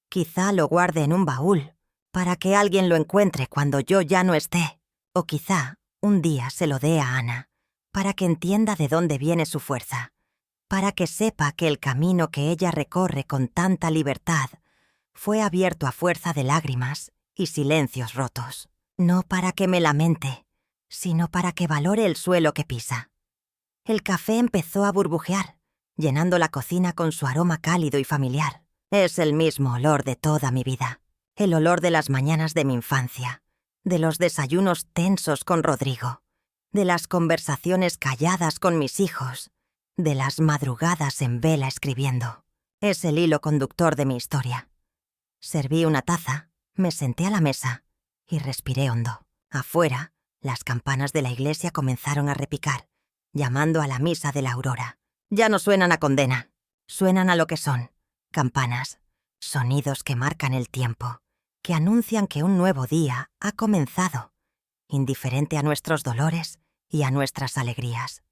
Quizá lo guarde en un baúl, para que alguien lo encuentre cuando yo ya no esté. O quizá un día se lo dé a Ana, para que entienda de dónde viene su fuerza, para que sepa que el camino que ella recorre con tanta libertad fue abierto a fuerza de lágrimas y silencios rotos. No para que me lamente, sino para que valore el suelo que pisa. El café empezó a burbujear, llenando la cocina con su aroma cálido y familiar. Es el mismo olor de toda mi vida. El olor de las mañanas de mi infancia, de los desayunos tensos con Rodrigo, de las conversaciones calladas con mis hijos, de las madrugadas en vela escribiendo. Es el hilo conductor de mi historia. Serví una taza, me senté a la mesa y respiré hondo. Afuera, las campanas de la iglesia comenzaron a repicar, llamando a la misa de la aurora. Ya no suenan a condena, suenan a lo que son, campanas, sonidos que marcan el tiempo, que anuncian que un nuevo día ha comenzado, indiferente a nuestros dolores y a nuestras alegrías.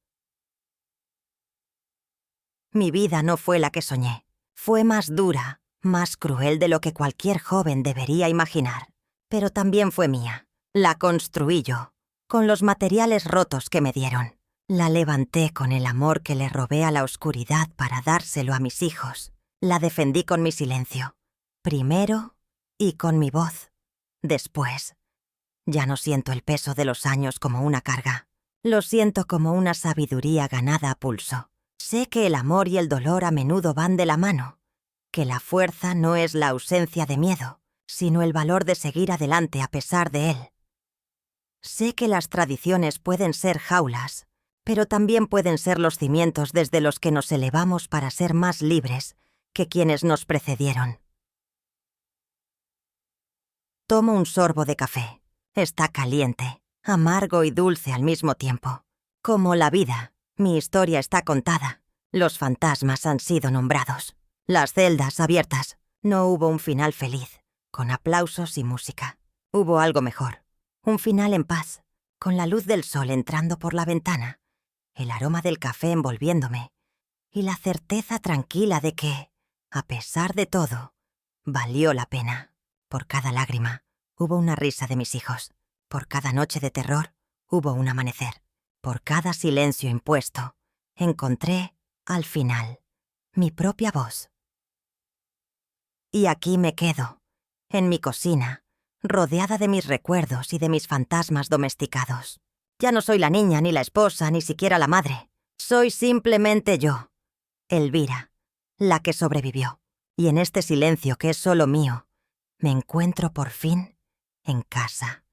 Mi vida no fue la que soñé, fue más dura, más cruel de lo que cualquier joven debería imaginar, pero también fue mía. La construí yo, con los materiales rotos que me dieron. La levanté con el amor que le robé a la oscuridad para dárselo a mis hijos. La defendí con mi silencio, primero y con mi voz, después. Ya no siento el peso de los años como una carga. Lo siento como una sabiduría ganada a pulso. Sé que el amor y el dolor a menudo van de la mano, que la fuerza no es la ausencia de miedo, sino el valor de seguir adelante a pesar de él. Sé que las tradiciones pueden ser jaulas, pero también pueden ser los cimientos desde los que nos elevamos para ser más libres que quienes nos precedieron. Tomo un sorbo de café. Está caliente, amargo y dulce al mismo tiempo. Como la vida, mi historia está contada. Los fantasmas han sido nombrados. Las celdas abiertas. No hubo un final feliz, con aplausos y música. Hubo algo mejor. Un final en paz, con la luz del sol entrando por la ventana, el aroma del café envolviéndome y la certeza tranquila de que, a pesar de todo, valió la pena. Por cada lágrima, hubo una risa de mis hijos. Por cada noche de terror, hubo un amanecer. Por cada silencio impuesto, encontré, al final, mi propia voz. Y aquí me quedo, en mi cocina, rodeada de mis recuerdos y de mis fantasmas domesticados. Ya no soy la niña, ni la esposa, ni siquiera la madre. Soy simplemente yo, Elvira, la que sobrevivió. Y en este silencio que es solo mío, me encuentro por fin en casa.